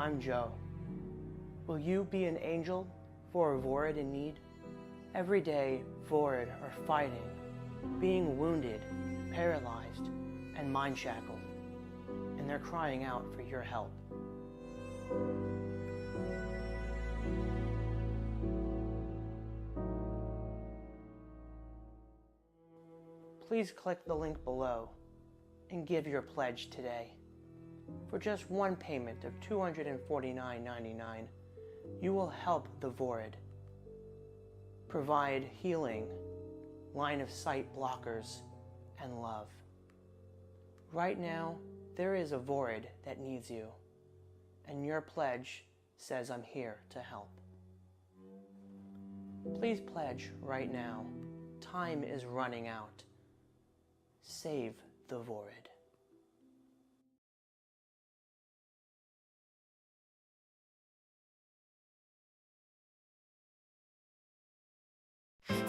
I'm Joe. Will you be an angel for a Vorid in need? Every day, Vorid are fighting, being wounded, paralyzed, and mind-shackled, and they're crying out for your help. Please click the link below and give your pledge today. For just one payment of $249.99, you will help the Vorid provide healing, line of sight blockers, and love. Right now, there is a Vorid that needs you, and your pledge says I'm here to help. Please pledge right now. Time is running out. Save the Vorid.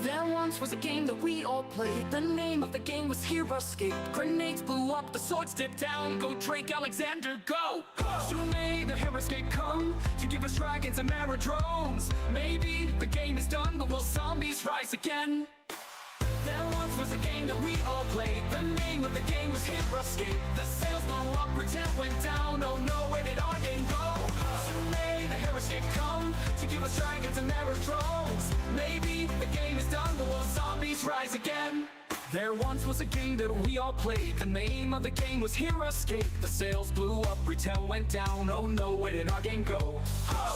There once was a game that we all played. The name of the game was Heroscape. Grenades blew up, the swords dipped down. Go Drake Alexander, go! Soon may the Heroscape come to give us dragons and aerodromes. Maybe the game is done, but will zombies rise again? There once was a game that we all played. The name of the game was Heroscape. The sails blew up, pretend went down. Oh no, where did our game go? Soon may the Heroscape come to give us dragons and aerodromes. Maybe the game is done, but will zombies rise again? There once was a game that we all played. The name of the game was Heroscape. The sails blew up, retail went down. Oh no, where did our game go?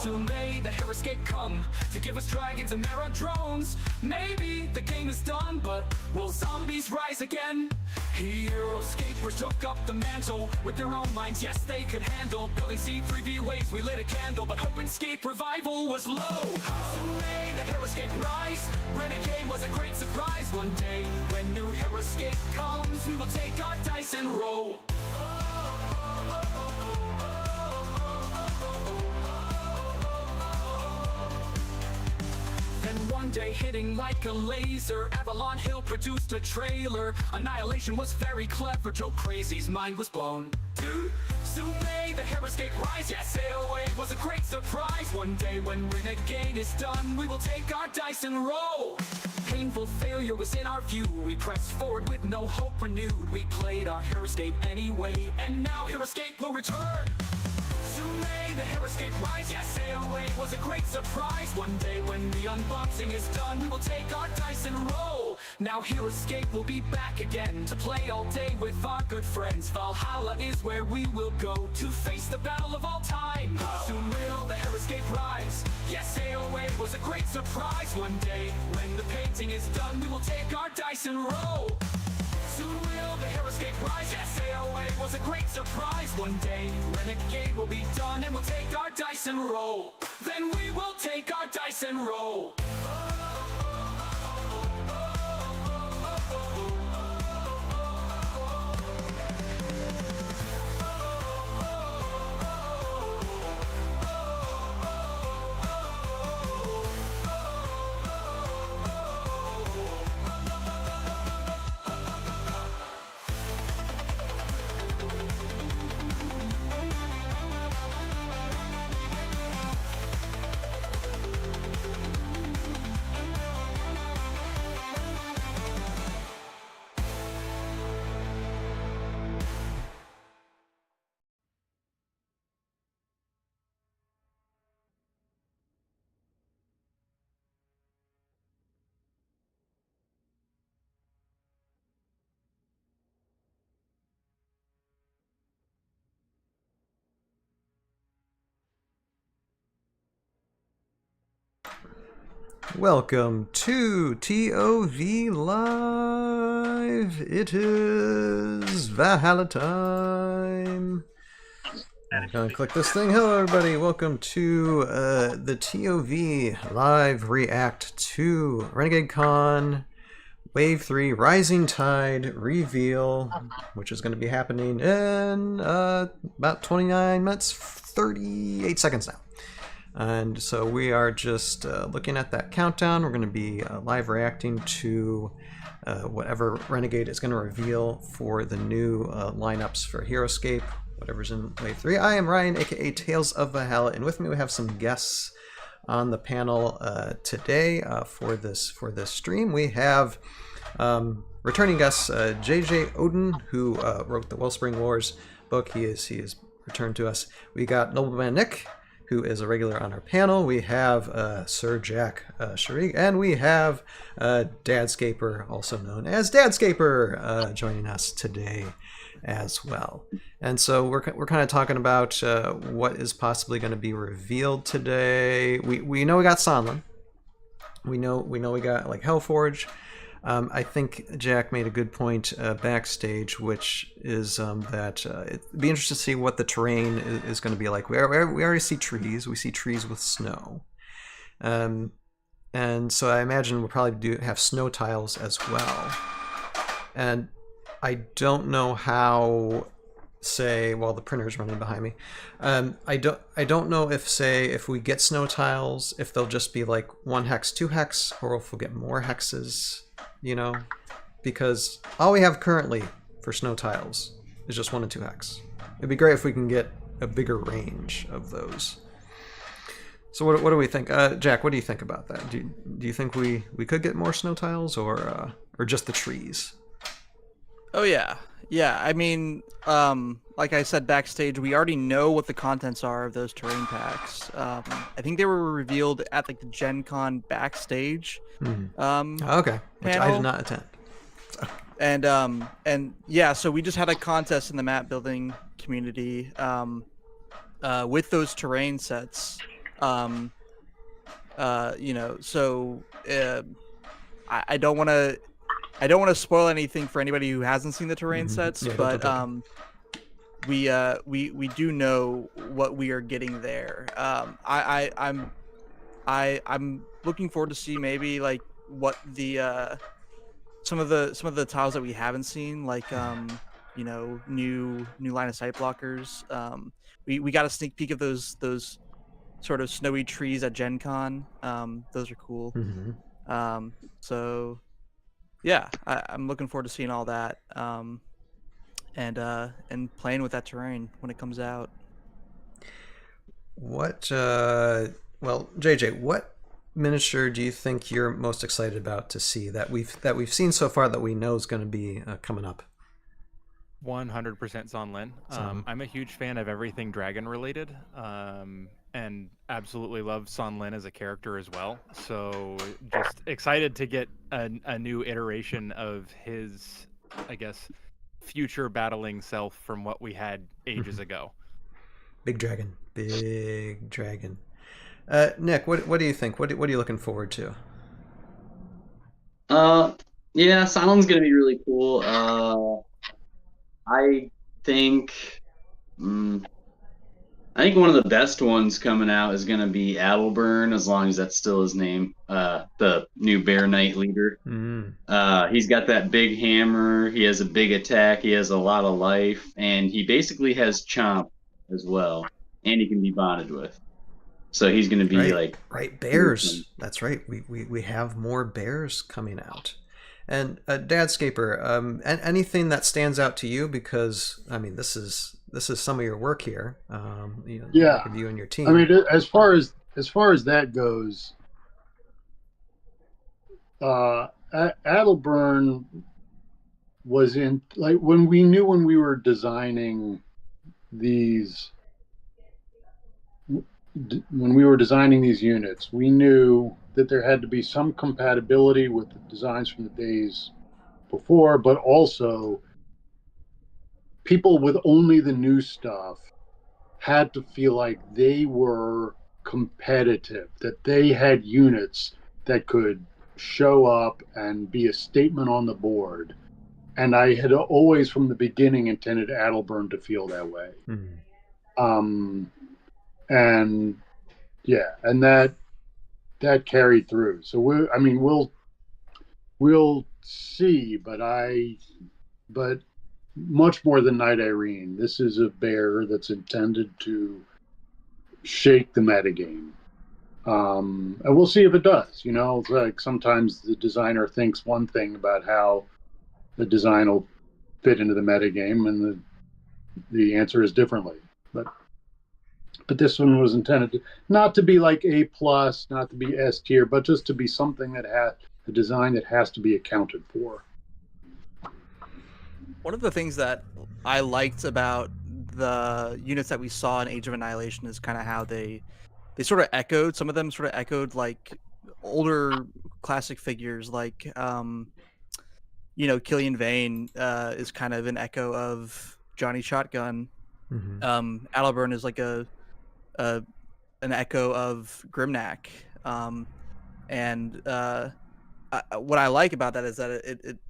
Soon may the Heroscape come to give us dragons and aerodromes. Maybe the game is done, but will zombies rise again? Heroscapers took up the mantle with their own minds, yes they could handle building C3V waves. We lit a candle, but Heroscape revival was low. Soon may the Heroscape rise. Renegade was a great surprise. One day when new Heroscape comes, we will take our dice and roll. Then one day, hitting like a laser, Avalon Hill produced a trailer. Annihilation was very clever, Joe Crazy's mind was blown. Soon may the Heroscape rise. Yes, AoA was a great surprise. One day when Renegade is done, we will take our dice and roll. Painful failure was in our view. We pressed forward with no hope renewed. We played our Heroscape anyway, and now Heroscape will return. Soon may the Heroscape rise. Yes, AoA was a great surprise. One day when the unboxing is done, we will take our dice and roll. Now Heroscape will be back again to play all day with our good friends. Valhalla is where we will go to face the battle of all time. Soon will the Heroscape rise. Yes, AoA was a great surprise. One day when the painting is done, we will take our dice and roll. Soon will the Heroscape rise. Yes, AoA was a great surprise. One day Renegade will be done, and we'll take our dice and roll. Then we will take our dice and roll. Welcome to ToV Live. It is Valhalla time. I'm gonna click this thing. Hello, everybody. Welcome to the ToV Live React to RenegadeCon Wave 3 Rising Tide reveal, which is going to be happening in about 29 minutes, 38 seconds now. And so we are just looking at that countdown. We're going to be live reacting to whatever Renegade is going to reveal for the new lineups for Heroscape whatever's in Wave 3. I am Ryan, aka Tales of Valhalla, and with me we have some guests on the panel today for this stream. We have returning guests JJ Odin, who wrote the Wellspring Wars book. He is returned to us. We got Nobleman Nick, who is a regular on our panel. We have Sir Jack Sharig, and we have Dadscaper, also known as Dadscaper, joining us today as well. And so we're kind of talking about what is possibly going to be revealed today. We know we got Sonlin. We know we got like Hellforge. I think Jack made a good point backstage, which is that it'd be interesting to see what the terrain is going to be like. We already see trees. We see trees with snow. And so I imagine we'll probably have snow tiles as well. And I don't know how, the printer's running behind me. I don't know if we get snow tiles, if they'll just be like 1 hex, 2 hex, or if we'll get more hexes. Because all we have currently for snow tiles is just 1 and 2 hex. It'd be great if we can get a bigger range of those. So what do we think? Jack, what do you think about that? Do you think we could get more snow tiles or just the trees? Oh yeah. I mean, like I said backstage, we already know what the contents are of those terrain packs. I think they were revealed at like the Gen Con backstage. Okay, which I did not attend. So. And yeah, so we just had a contest in the map building community with those terrain sets. So I don't want to spoil anything for anybody who hasn't seen the terrain sets, but we do know what we are getting there. I'm looking forward to see maybe like what the some of the tiles that we haven't seen, like new line of sight blockers. We got a sneak peek of those sort of snowy trees at Gen Con. Those are cool. So yeah, I'm looking forward to seeing all that and playing with that terrain when it comes out. What JJ, what miniature do you think you're most excited about to see that we've seen so far that we know is going to be coming up? 100% Sonlin. I'm a huge fan of everything dragon related, and absolutely love Sonlin as a character as well. So just excited to get a new iteration of his, I guess, future battling self from what we had ages ago. Big dragon. Nick, what do you think? What are you looking forward to? Yeah, Sonlin's gonna be really cool. I think one of the best ones coming out is gonna be Adelburn, as long as that's still his name. The new Bear Knight leader. He's got that big hammer. He has a big attack. He has a lot of life, and he basically has chomp as well, and he can be bonded with. So he's going to be right bears. That's right. We have more bears coming out. And Dadscaper, anything that stands out to you, because I mean this is some of your work here. Yeah, you and your team. I mean, as far as that goes, Adelburn was in, like, when we were designing these. When we were designing these units, we knew that there had to be some compatibility with the designs from the days before, but also people with only the new stuff had to feel like they were competitive, that they had units that could show up and be a statement on the board. And I had always, from the beginning, intended Adelburn to feel that way. And yeah, and that carried through. So we'll see, but much more than Night Irene, this is a bear that's intended to shake the metagame. And we'll see if it does. It's like sometimes the designer thinks one thing about how the design will fit into the metagame, and the answer is differently. But this one was intended to, not to be like A plus, not to be S tier, but just to be something that has a design that has to be accounted for. One of the things that I liked about the units that we saw in Age of Annihilation is kind of how they sort of echoed, some of them sort of echoed like older classic figures, like Killian Vane is kind of an echo of Johnny Shotgun. Adalburn is like an echo of Grimnack. What I like about that is that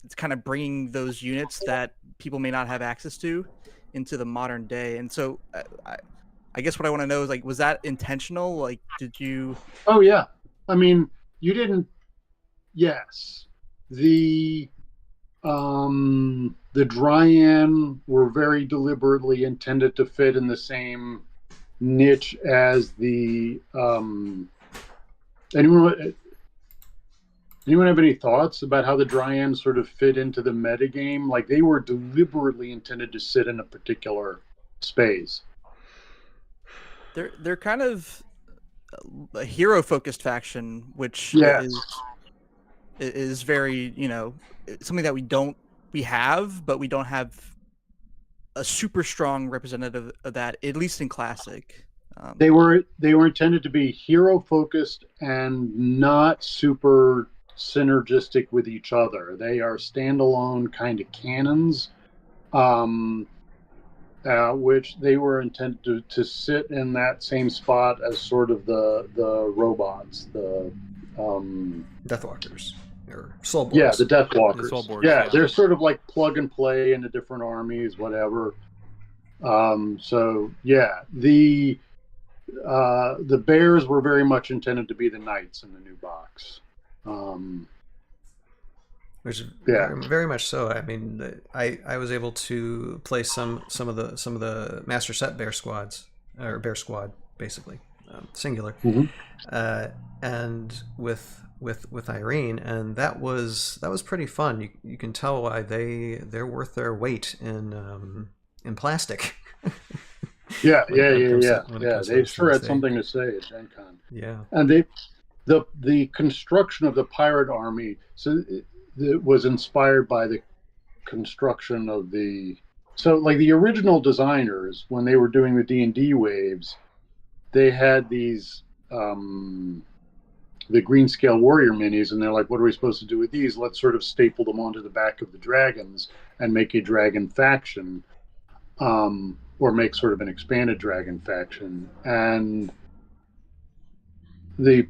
it's kind of bringing those units that people may not have access to into the modern day. And so I guess what I want to know is, like, was that intentional? Like, did you? Oh yeah, I mean, you didn't. Yes, the Dryan were very deliberately intended to fit in the same niche as the Anyone have any thoughts about how the Dryan sort of fit into the metagame? Like, they were deliberately intended to sit in a particular space. They're kind of a hero focused faction, which is very, something that we have, but we don't have a super strong representative of that, at least in Classic. They were intended to be hero focused and not super synergistic with each other. They are standalone kind of cannons, which they were intended to sit in that same spot as sort of the robots, the Deathwalkers or Soulborns. Yeah, the Deathwalkers. The Soulborns, yeah, yeah. they're sort of like plug and play into different armies, whatever. So yeah, the Bears were very much intended to be the Knights in the new box. Which very, very much so. I mean, I was able to play some of the Master Set Bear squads, or Bear Squad, basically, singular, and with Irene, and that was pretty fun. You can tell why they're worth their weight in plastic. Yeah. They sure had something to say at Gen Con. Yeah, and the construction of the pirate army, it was inspired by the construction of the original designers, when they were doing the D&D waves, they had these the Greenscale Warrior minis, and they're like, what are we supposed to do with these? Let's sort of staple them onto the back of the dragons and make a dragon faction, or make sort of an expanded dragon faction. And the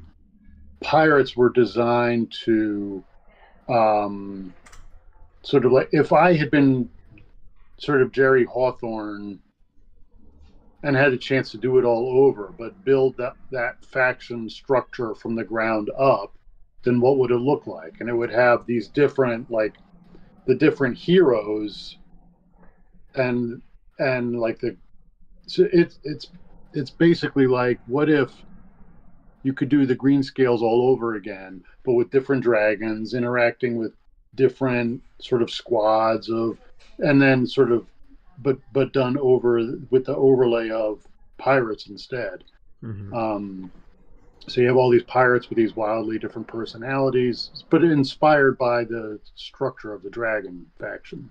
pirates were designed to sort of like, if I had been sort of Jerry Hawthorne and had a chance to do it all over, but build that faction structure from the ground up, then what would it look like? And it would have these different, like, the different heroes, and like so it's basically like, what if you could do the Greenscales all over again, but with different dragons interacting with different sort of squads of, and then sort of, but done over with the overlay of pirates instead. So you have all these pirates with these wildly different personalities, but inspired by the structure of the dragon faction.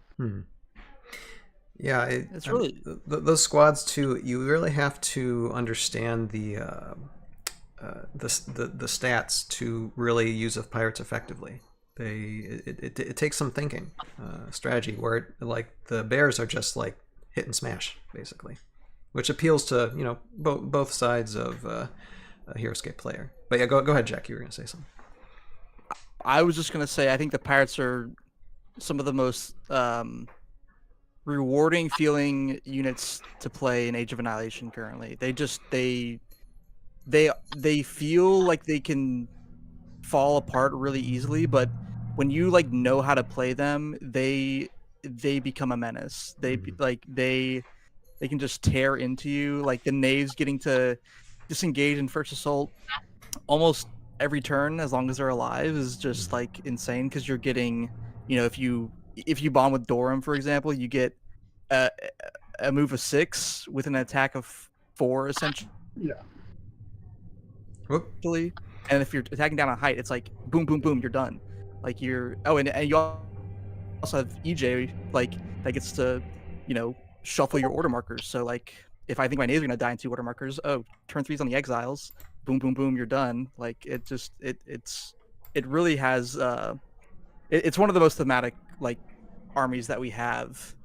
Yeah, it's really those squads too. You really have to understand the stats to really use of pirates effectively. It takes some thinking, strategy, where like the bears are just like hit and smash basically, which appeals to both sides of a Heroscape player. But yeah, go ahead, Jack. You were gonna say something. I was just gonna say, I think the pirates are some of the most rewarding feeling units to play in Age of Annihilation currently. They feel like they can fall apart really easily, but when you know how to play them, they become a menace. They can just tear into you. Like, the knaves getting to disengage in first assault almost every turn as long as they're alive is just like insane, because you're getting, if you bond with Dorum, for example, you get a move of 6 with an attack of 4 essentially. Yeah. Whoop. And if you're attacking down on height, it's like boom, boom, boom, you're done. Like you're and you also have EJ like that gets to, you know, shuffle your order markers. So like if I think my nade's gonna die in 2 order markers, oh, turn 3's on the exiles, boom, boom, boom, you're done. Like it just it really has it's one of the most thematic like armies that we have.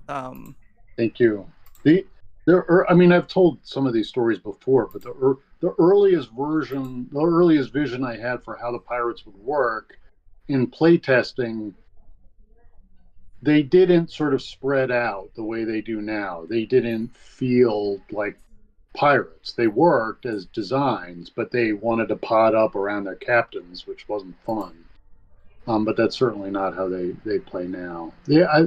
Thank you. I mean, I've told some of these stories before, but the earliest vision I had for how the pirates would work in playtesting, they didn't sort of spread out the way they do now. They didn't feel like pirates. They worked as designs, but they wanted to pod up around their captains, which wasn't fun. But that's certainly not how they play now. Yeah,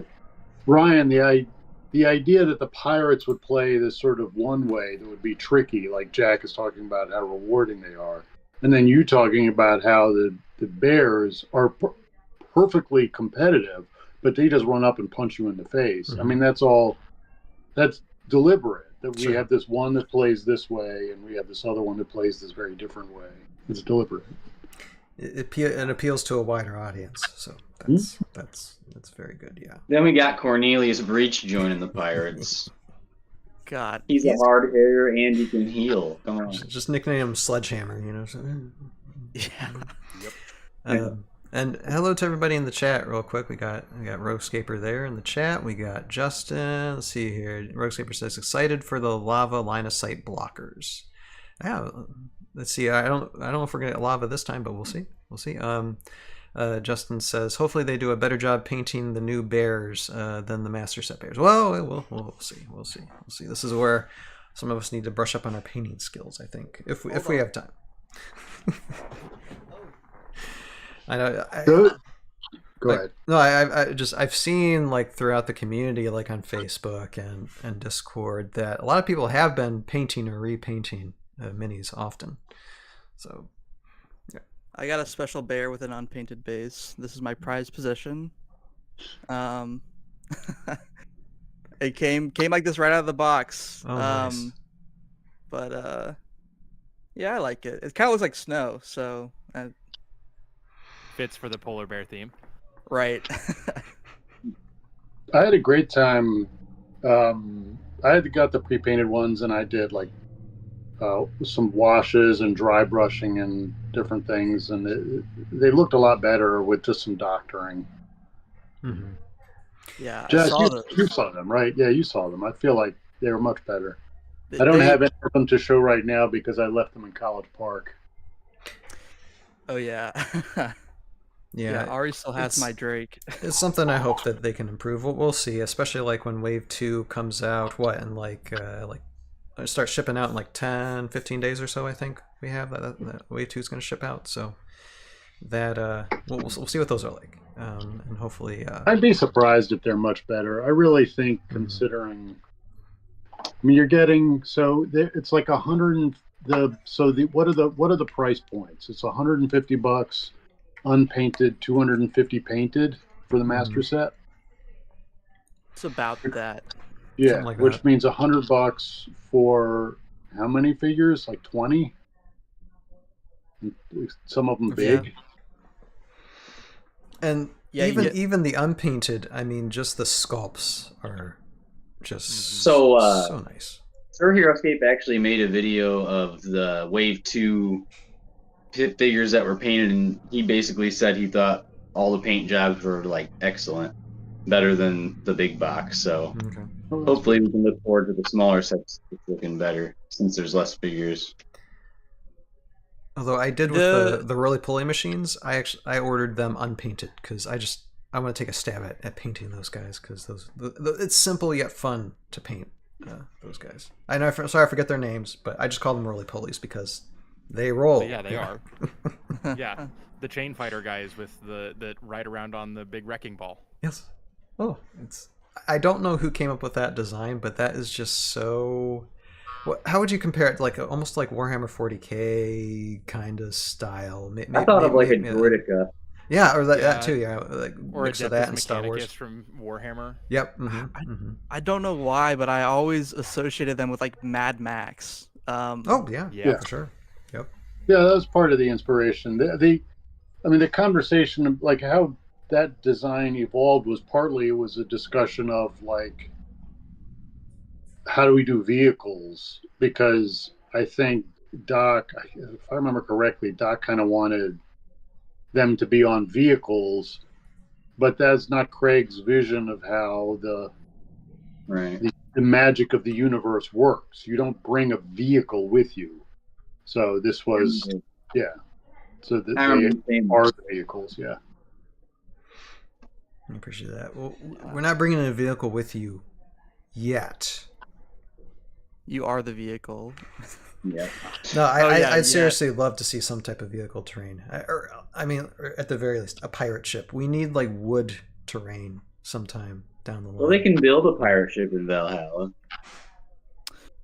Ryan, the idea that the pirates would play this sort of one way that would be tricky, like Jack is talking about how rewarding they are, and then you talking about how the bears are perfectly competitive, but they just run up and punch you in the face. I mean, that's deliberate, that we have this one that plays this way and we have this other one that plays this very different way. It's deliberate. It appeals to a wider audience, so that's very good. Yeah. Then we got Cornelius Breach joining the pirates. God, he's a hard hitter and he can heal. Come on, just nickname him Sledgehammer, you know. Yeah. And hello to everybody in the chat, real quick. We got Roguescaper there in the chat. We got Justin. Let's see here. Roguescaper says excited for the lava line of sight blockers. Yeah. Let's see. I don't know if we're gonna get lava this time, but we'll see. We'll see. Justin says hopefully they do a better job painting the new bears than the master set bears. Well, we'll see. We'll see. This is where some of us need to brush up on our painting skills, I think, if we have time. I know. Go ahead. No, I've seen like throughout the community, like on Facebook and Discord, that a lot of people have been painting or repainting minis often. So, yeah. I got a special bear with an unpainted base. This is my prized possession. It came like this right out of the box. Oh, nice. But yeah, I like it. It kind of looks like snow, so fits for the polar bear theme. Right. I had a great time. I got the pre-painted ones, and I did like some washes and dry brushing and different things, and they looked a lot better with just some doctoring. Mm-hmm. Yeah, Jess, you saw them, right? Yeah, you saw them. I feel like they were much better. I don't have any of them to show right now because I left them in College Park. Oh yeah. Yeah, Ari still has my Drake. It's something I hope that they can improve. We'll see, especially like when Wave 2 comes out, and like start shipping out in like 10, 15 days or so, I think we have that Wave 2 is going to ship out. So that we'll see what those are like. And hopefully I'd be surprised if they're much better. I really think considering I mean you're getting it's like what are the price points? It's $150 unpainted, 250 painted for the master set. It's about that. Yeah, like which that. means $100 for how many figures? Like 20. Some of them big. Yeah. And even the unpainted, I mean, just the sculpts are just so nice. Sir Heroscape actually made a video of the Wave 2 figures that were painted, and he basically said he thought all the paint jobs were like excellent, better than the big box. So hopefully we can look forward to the smaller sets looking better since there's less figures. Although I did with the roly-poly machines, I ordered them unpainted because I want to take a stab at painting those guys because it's simple yet fun to paint those guys. I know, sorry I forget their names, but I just call them roly-polies because they roll. But yeah, they are. Yeah, the chain fighter guys with that ride around on the big wrecking ball. Yes. Oh, I don't know who came up with that design, but that is just so. How would you compare it? Like almost like Warhammer 40K kind of style. I thought of like a Druidica. Yeah, or that Yeah. too. Yeah, like Or mix of that Adeptus and Star Wars. Mechanicus from Warhammer. Yep. I don't know why, but I always associated them with like Mad Max. Oh yeah, Yeah. for sure. Yep. Yeah, that was part of the inspiration. I mean, the conversation of like how that design evolved was partly it was a discussion of like how do we do vehicles, because I think Doc, if I remember correctly, Doc kind of wanted them to be on vehicles, but that's not Craig's vision of how Right. the magic of the universe works. You don't bring a vehicle with you. So this was, yeah. So I they remember saying are the vehicles, yeah. I appreciate that. Well, we're not bringing a vehicle with you yet. You are the vehicle. Yeah. No, yeah, I'd seriously love to see some type of vehicle terrain. Or at the very least, a pirate ship. We need like wood terrain sometime down the line. Well, they can build a pirate ship in Valhalla.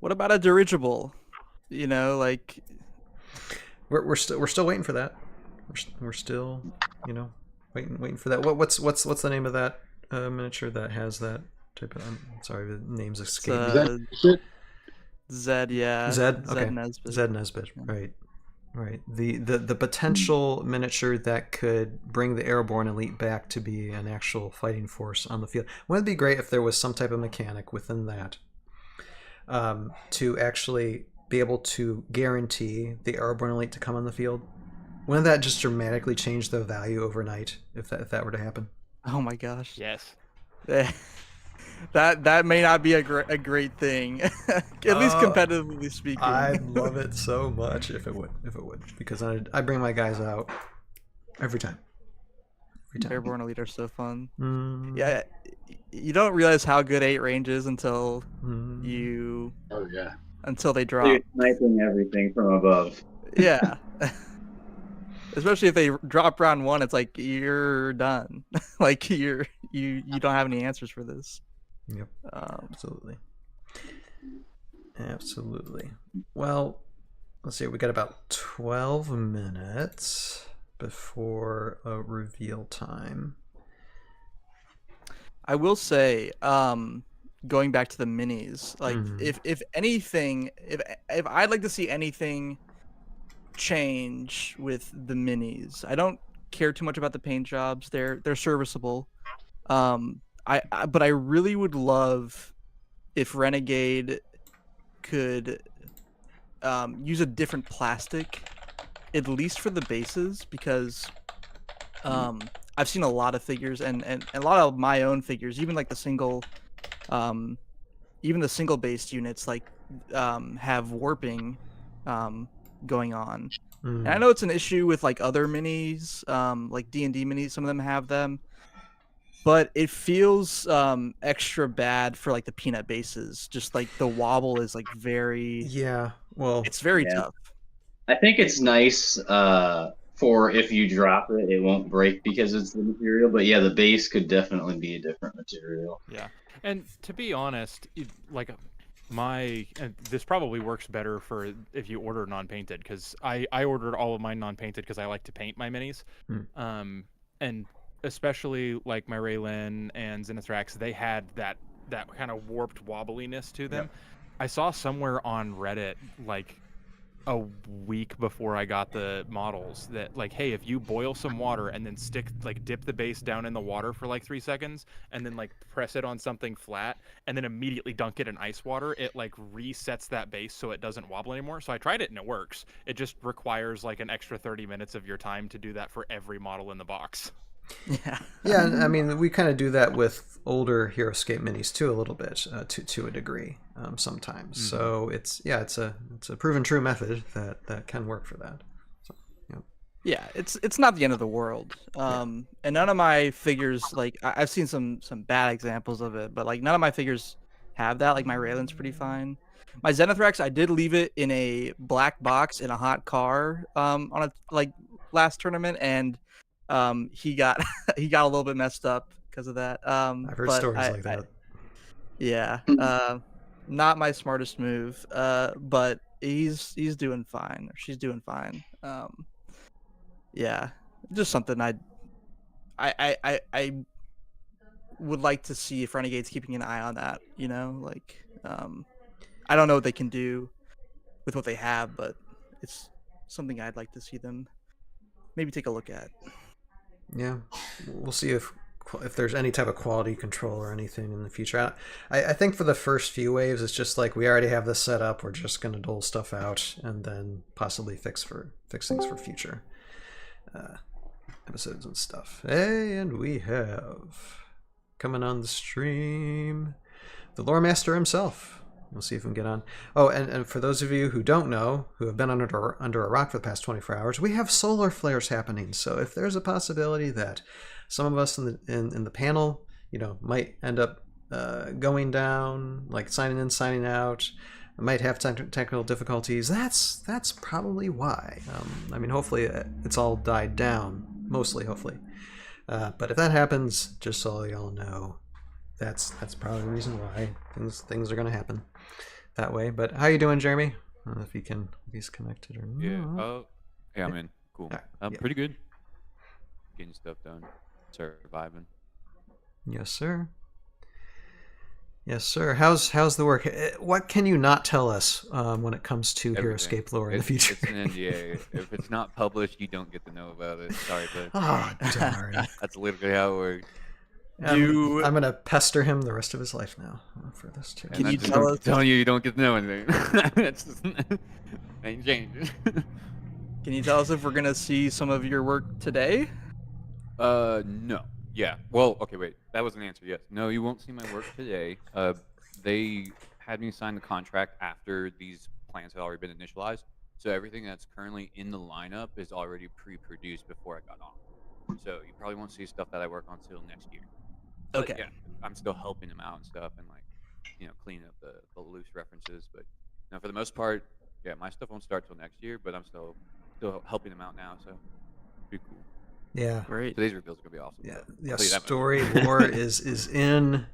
What about a dirigible? You know, like We're still waiting for that. We're still, waiting for that. What's the name of that miniature that has that type of? I'm sorry, the name's escaping me. Zed, yeah. Zed, okay. Zed Nesbitt. Zed Nesbitt, right. The potential miniature that could bring the airborne elite back to be an actual fighting force on the field. Wouldn't it be great if there was some type of mechanic within that to actually be able to guarantee the airborne elite to come on the field? Wouldn't that just dramatically change the value overnight if that were to happen? Oh my gosh. Yes. That may not be a great thing, at least competitively speaking. I'd love it so much if it would, because I bring my guys out every time. Airborne elite are so fun. Yeah, you don't realize how good 8 range is until Oh yeah. until they So drop. you're sniping everything from above. Yeah. Especially if they drop round 1, it's like you're done. Like you don't have any answers for this. Yep. Absolutely. Well, let's see. We got about 12 minutes before reveal time. I will say, going back to the minis, like if anything, if I'd like to see anything change with the minis, I don't care too much about the paint jobs. They're serviceable. But I really would love if Renegade could use a different plastic, at least for the bases, because I've seen a lot of figures and a lot of my own figures, even like the single based units, like have warping going on. And I know it's an issue with like other minis, like D&D minis, some of them have them. But it feels extra bad for like the peanut bases. Just like the wobble is like very it's very tough. I think it's nice for if you drop it, it won't break because it's the material. But yeah, the base could definitely be a different material. Yeah, and to be honest, like and this probably works better for if you order non-painted, because I ordered all of mine non-painted because I like to paint my minis. And especially like my Raylan and Zenithrax, they had that kind of warped wobbliness to them. Yep. I saw somewhere on Reddit like a week before I got the models that like, hey, if you boil some water and then dip the base down in the water for like 3 seconds and then like press it on something flat and then immediately dunk it in ice water, it like resets that base so it doesn't wobble anymore. So I tried it and it works. It just requires like an extra 30 minutes of your time to do that for every model in the box. Yeah, and I mean, we kind of do that with older Heroscape minis too, a little bit, to a degree, sometimes. So it's a proven true method that can work for that. So, yeah, it's not the end of the world. And none of my figures, like I've seen some bad examples of it, but like none of my figures have that. Like my Raylan's pretty fine. My Zenithrax, I did leave it in a black box in a hot car on a like last tournament, and he got a little bit messed up because of that. I've heard stories like that. Not my smartest move, but he's doing fine, or she's doing fine. Just something I would like to see if Renegade's keeping an eye on that. You know, like I don't know what they can do with what they have, but it's something I'd like to see them maybe take a look at. Yeah, we'll see if there's any type of quality control or anything in the future. I think for the first few waves, it's just like we already have this set up. We're just gonna dole stuff out and then possibly fix things for future episodes and stuff. Hey, and we have coming on the stream the lore master himself. We'll see if we can get on. Oh, and for those of you who don't know, who have been under a rock for the past 24 hours, we have solar flares happening. So if there's a possibility that some of us in the panel, might end up going down, like signing in, signing out, might have technical difficulties. That's probably why. I mean, hopefully it's all died down, mostly, hopefully. But if that happens, just so y'all know, that's probably the reason why things are going to happen that way. But how you doing, Jeremy? I don't know if he's connected or not. Yeah. Yeah, I'm in. Cool. Yeah. Pretty good. Getting stuff done. Surviving. Yes, sir. Yes, sir. How's the work? What can you not tell us when it comes to Everything. Heroscape lore in the future? It's an NDA. If it's not published, you don't get to know about it. Sorry, but Oh, darn. that's literally how it works. I'm gonna pester him the rest of his life now for this too. And Can I'm you just tell us- telling you don't get to know anything. That's just ain't changed. Can you tell us if we're gonna see some of your work today? No. Yeah. Well, okay, wait. That was an answer. Yes. No, you won't see my work today. They had me sign the contract after these plans had already been initialized. So everything that's currently in the lineup is already pre-produced before I got on. So you probably won't see stuff that I work on till next year. But Okay. yeah, I'm still helping them out and stuff, and cleaning up the loose references. But for the most part, yeah, my stuff won't start till next year. But I'm still helping them out now, so pretty cool. Yeah. Great. Today's reveals are gonna be awesome. Yeah. I'll Yeah. tell you that much. Story lore is in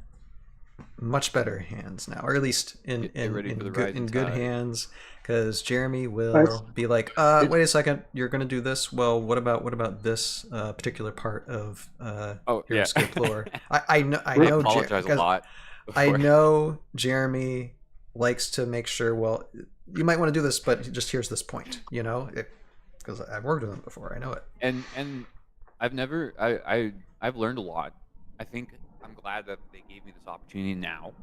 much better hands now, or at least in Get ready for the good rising good tide. hands. Because Jeremy will Nice. be like, wait a second, you're gonna do this. Well, what about this particular part of Heroscape lore? I know. I know. apologize a lot. I before. know Jeremy likes to make sure. Well, you might want to do this, but just here's this point. Because I've worked with him before. I know it. And I've never I've learned a lot. I think I'm glad that they gave me this opportunity now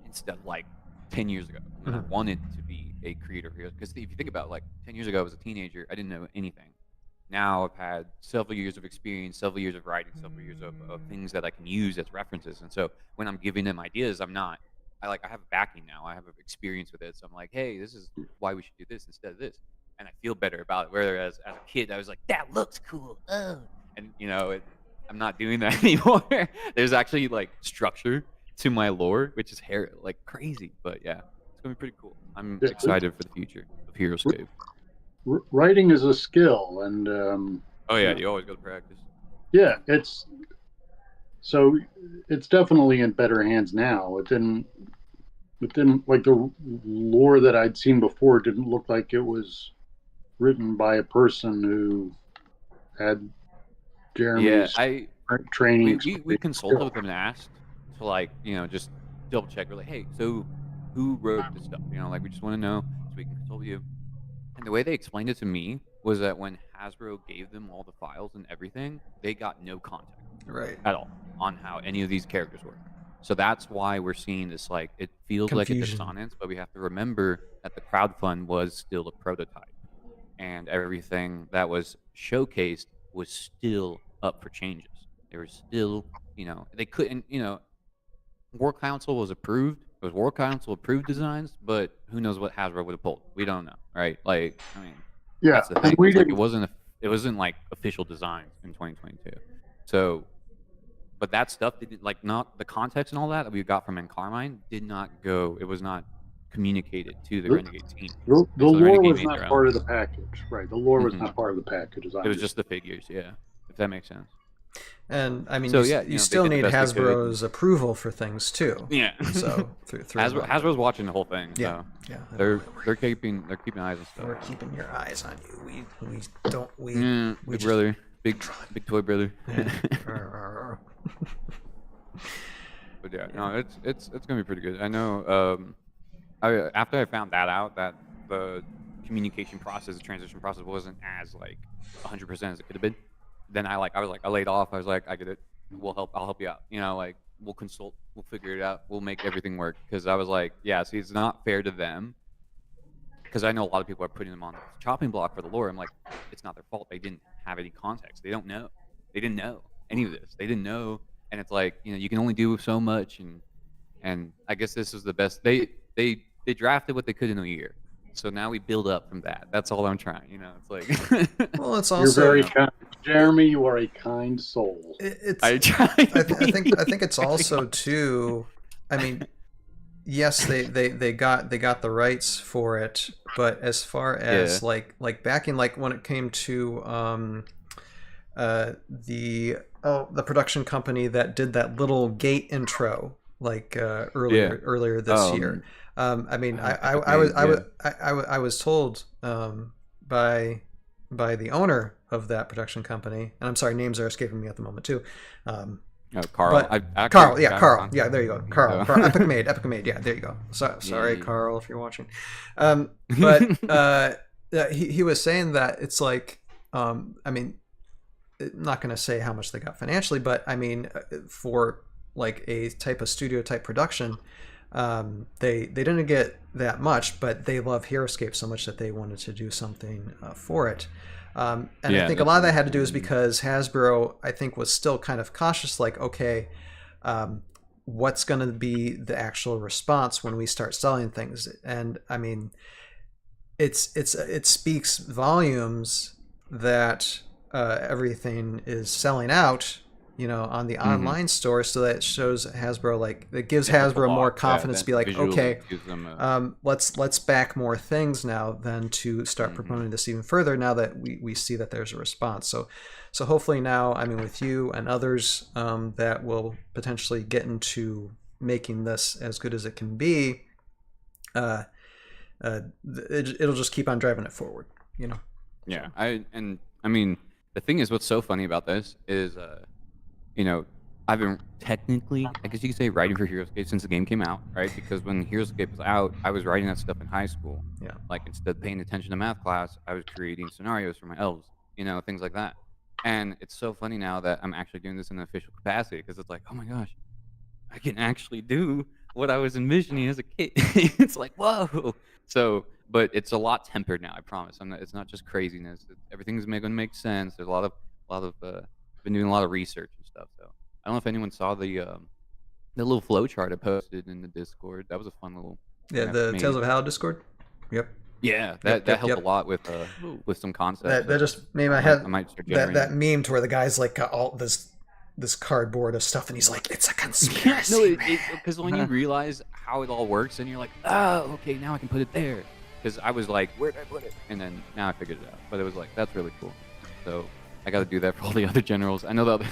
instead of like 10 years ago when I wanted to be a creator here. Because if you think about 10 years ago, I was a teenager. I didn't know anything. Now I've had several years of experience, several years of writing, several years of things that I can use as references. And so when I'm giving them ideas, I have backing now. I have experience with it. So I'm like, hey, this is why we should do this instead of this. And I feel better about it. Whereas as a kid, I was like, that looks cool. Oh. And I'm not doing that anymore. There's actually structure to my lore, which is crazy. But yeah, it's gonna be pretty cool. I'm excited for the future of Heroscape. Writing is a skill, and Oh yeah, you always go to practice. yeah, it's definitely in better hands now. It didn't like the lore that I'd seen before didn't look like it was written by a person who had Jeremy's training. We consulted with them and asked to just double check. We're like, hey, so who wrote this stuff? We just want to know so we can consult you. And the way they explained it to me was that when Hasbro gave them all the files and everything, they got no context Right. at all on how any of these characters work. So that's why we're seeing this it feels Confusion. like a dissonance, but we have to remember that the crowdfund was still a prototype. And everything that was showcased was still up for changes. There was still, they couldn't, War Council was approved. It was War Council approved designs, but who knows what Hasbro would have pulled? We don't know, right? Yeah, that's the thing. and we It's like didn't. it wasn't official designs in 2022. So, but that stuff didn't not the context and all that we got from Carmine did not go. It was not communicated to the Renegade team. The So lore Renegade was made not their part own. of the package, right? The lore was Mhm. not part of the package. As I It was just the figures, yeah. If that makes sense. And I mean, So, you, yeah, you they still did the need best they could. Hasbro's approval for things too. Yeah. So through Hasbro's watching the whole thing. Yeah. So Yeah. they're keeping eyes on stuff. We're keeping your eyes on you. We Big just, brother. big toy brother. Yeah. But yeah, no, it's gonna be pretty good. I know. After I found that out, that the communication process, the transition process, wasn't as like 100% as it could have been. Then I laid off. I was like, I get it. I'll help you out. You know, like we'll consult. We'll figure it out. We'll make everything work. Because I was like, yeah. See, it's not fair to them. Because I know a lot of people are putting them on the chopping block for the lore. I'm like, it's not their fault. They didn't have any context. They don't know. They didn't know any of this. They didn't know. And it's like, you know, you can only do so much. And I guess this is the best. They drafted what they could in a year. So now we build up from that. That's all I'm trying. You know, it's like. Well, it's You're also very kind, Jeremy. You are a kind soul. I try. I think it's also too. I mean, yes, they got the rights for it, but as far as like backing, like when it came to the production company that did that little gate intro like earlier this year. I mean, I was told by the owner of that production company, and I'm sorry, names are escaping me at the moment too. Carl. Carl. Yeah, there you go. Carl. Epic Made. Yeah, there you go. Sorry, Carl, if you're watching. But he was saying that it's like, I mean, I'm not going to say how much they got financially, but I mean, for like a type of studio type production, they didn't get that much, but they love Heroscape so much that they wanted to do something for it. And I think a lot of that had to do is because Hasbro, I think, was still kind of cautious, like, okay, what's going to be the actual response when we start selling things? And I mean, it speaks volumes that everything is selling out, you know, on the online store, so that shows Hasbro, like, it gives Hasbro more confidence to be like, okay, let's back more things now than to start promoting this even further now that we see that there's a response. So hopefully now, I mean, with you and others that will potentially get into making this as good as it can be, it'll just keep on driving it forward, you know? Yeah, I mean, the thing is, what's so funny about this is, you know, I've been technically, I guess you could say, writing for Heroscape since the game came out, right? Because when Heroscape was out, I was writing that stuff in high school. Yeah. Like, instead of paying attention to math class, I was creating scenarios for my elves, you know, things like that. And it's so funny now that I'm actually doing this in an official capacity, because it's like, oh my gosh, I can actually do what I was envisioning as a kid. It's like, whoa. So, but it's a lot tempered now, I promise. It's not just craziness. Everything's going to make sense. There's a lot of been doing a lot of research and stuff. So I don't know if anyone saw the little flow chart I posted in the Discord. That was a fun little. Yeah, the Tales of How Discord. Yep. Yeah, that helped a lot with some concepts. That just made my head. I might start that meme to where the guy's like got all this cardboard of stuff, and he's like, it's a conspiracy. No, because when you realize how it all works, and you're like, oh, okay, now I can put it there. Because I was like, where did I put it? And then now I figured it out. But it was like, that's really cool. So I got to do that for all the other generals. I know the other.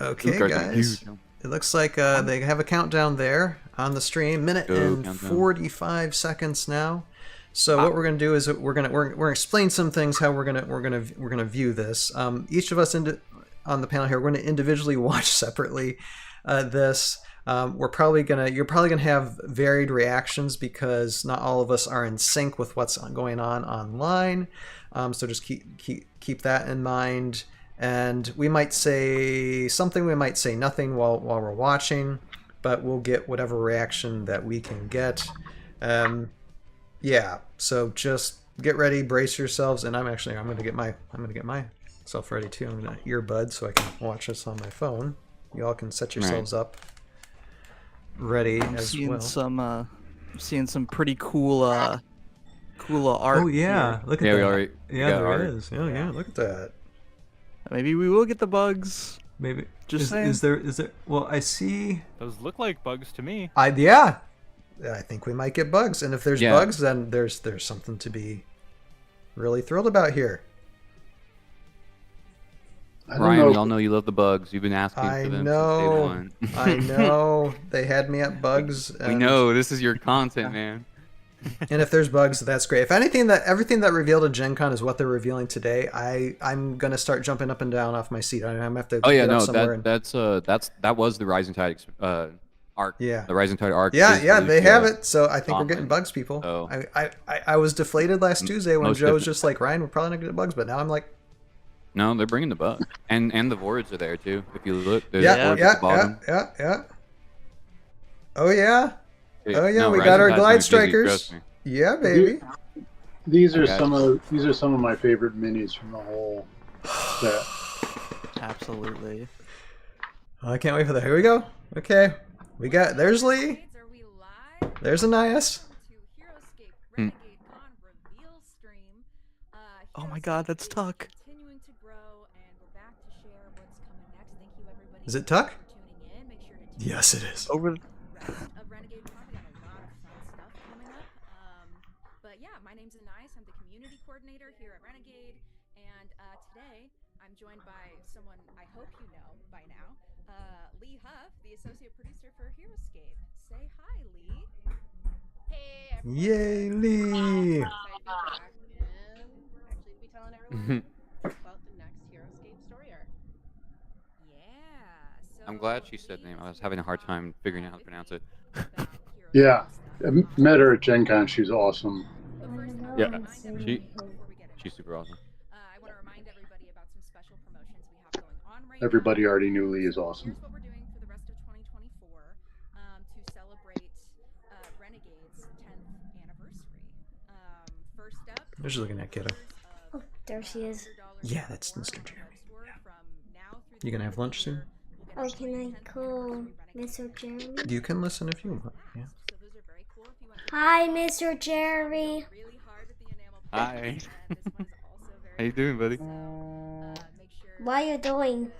Okay, guys. It looks like they have a countdown there on the stream. Minute and 45 seconds now. So what we're gonna do is we're gonna explain some things how we're gonna view this. Each of us on the panel here, we're gonna individually watch separately this. You're probably gonna have varied reactions because not all of us are in sync with what's going on online. So just keep that in mind. And we might say something, we might say nothing while we're watching, but we'll get whatever reaction that we can get. Yeah, so just get ready, brace yourselves, and I'm gonna get myself ready too. I'm gonna earbud so I can watch this on my phone. Y'all can set yourselves up ready as well. Seeing some pretty cool art. Oh yeah, here. look at that. There is. Yeah, look at that. Maybe we will get the bugs. Maybe. Just saying. Is there? Well, I see. Those look like bugs to me. I think we might get bugs, and if there's bugs, then there's something to be really thrilled about here. Ryan, we all know you love the bugs. You've been asking for them since day one. I know. They had me at bugs. We know. This is your content, man. And if there's bugs, that's great. If everything that revealed at Gen Con is what they're revealing today, I'm gonna start jumping up and down off my seat. I'm gonna have to. Oh yeah, get up no, somewhere and... that was the Rising Tide arc. Yeah. The Rising Tide arc. Yeah, is yeah, they Lucia have it. So I think we're getting Gauntlet. bugs, people. So- I was deflated last Tuesday when most Joe was different. just like, Ryan, we're probably not gonna get bugs, but now I'm like, No, they're bringing the bug, and the Vords are there too. If you look, there's yeah, Vords yeah, at the bottom. yeah. Oh yeah, Yeah, we Rising got our Tide's glide gonna be busy, strikers. trust me. Yeah, baby. These are Okay. some of my favorite minis from the whole set. Absolutely. I can't wait for that. Here we go. Okay, there's Lee. Are we live? There's Anais. To Heroscape Hmm. RenegadeCon reveal stream. Oh my God, that's Heroscape is Tuck. Continuing to grow, and we're back to share what's coming next. Thank you, everybody. Is it Tuck? for tuning in. Make sure to tune Yes, it is. Over. of RenegadeCon. We got a lot of fun stuff coming up. But yeah, my name's Anais. I'm the community coordinator here at Renegade, and today I'm joined by someone I hope you know by now, Lee Huff, the associate producer for Heroscape. Say hi, Lee. Hey, Yay, Lee. excited to be back and actually be telling everyone about the next Heroscape story arc. Yeah. So I'm glad she said the name. I was having a hard time figuring out how to pronounce it. Yeah, I met her at Gen Con. She's awesome. Yeah, she's super awesome. I want to remind everybody about some special promotions we have going on right Everybody now. already knew Lee is awesome. Here's what we're doing for the rest of 2024 to celebrate Renegade's 10th anniversary. First up, They're just looking at kiddo. Oh, there she is. Yeah, that's Mr. Jeremy. You gonna have lunch soon? Oh, can I call Mr. Jeremy? You can listen if you want. Yeah. Hi, Mr. Jeremy. Hi. How you doing, buddy? What are you doing?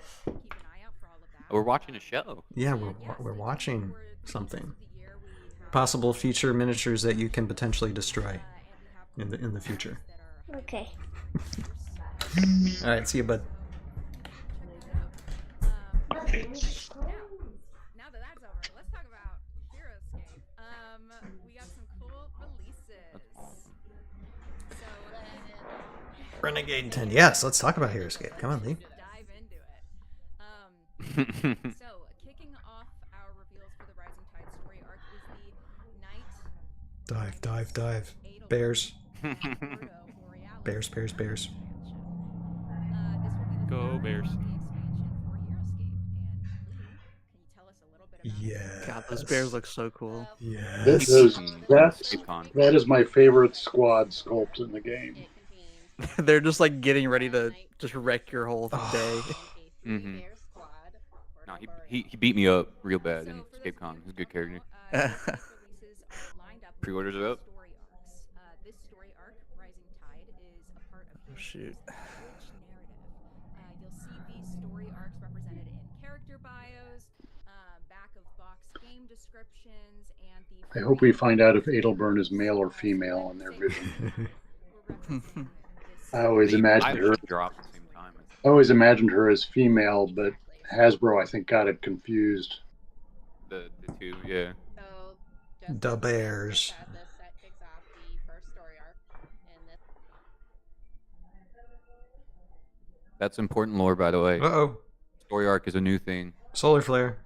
We're watching a show. Yeah, we're watching something. Possible future miniatures that you can potentially destroy in the future. Okay. All right, see you, bud. Now that that's over, let's talk about Heroscape. We got some cool releases. So Renegade 10. Yes, let's talk about Heroscape. Come on, Lee. dive into it. So kicking off our reveals for the Rising Tide story arc is the Knight Dive. Bears. Bears. Go Bears. Yeah. God, those bears look so cool. Yeah. That is my favorite squad sculpt in the game. They're just like getting ready to just wreck your whole day. Mm-hmm. No, he beat me up real bad in Escape Con. He's a good character. Pre-orders are up. This story arc, Rising Tide, is a part of Oh, shoot. You'll see these story arcs represented in character bios, back of box game descriptions, and the. I hope we find out if Adelburn is male or female in their vision. I always imagined her. Drop at the same time. I always imagined her as female, but Hasbro, I think, got it confused. The two, yeah. So, just The Bears. that this set kicks off the first story arc, and this That's important lore, by the way. Uh-oh. Story arc is a new thing. Solar flare.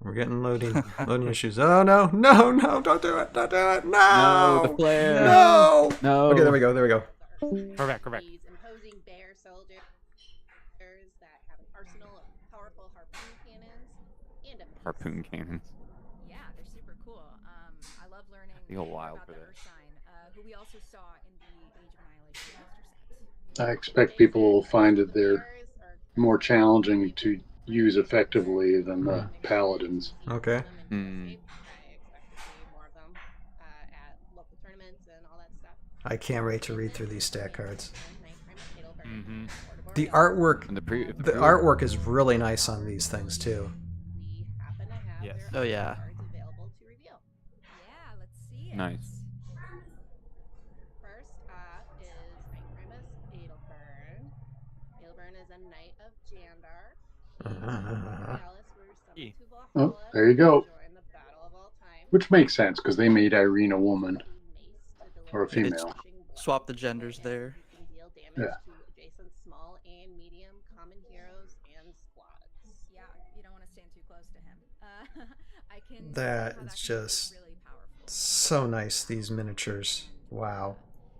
We're getting loading issues. Oh, no, don't do it, no! No, the flare. No! No. Okay, there we go. We're back. these imposing bear soldiers that have an arsenal of powerful harpoon cannons and a Harpoon cannons. Yeah, they're super cool. I love learning Be a while about for the that. Ursine, who we also saw in the Age of Annihilation booster set. I expect people will find that they're more challenging to use effectively than the paladins. Okay. Hmm. I expect to see more of them at local tournaments and all that stuff. I can't wait to read through these stat cards. Mm-hmm. The artwork, And the the artwork is really nice on these things too. We happen to have Yes. their Oh, yeah. cards available to reveal. Yeah, let's see it. Nice. First up is Knight Primus Adelburn. Adelburn is a knight of Jandar. Alice were summoned to Oh, Valhalla there you go. to join the battle of all time. Which makes sense because they made Irene a woman. He or a female. Swap the genders there. You can deal damage Yeah. to adjacent small and medium common heroes and squads. Yeah, you don't want to stand too close to him. I can. That see how is can be just really powerful. so nice, these miniatures. Wow.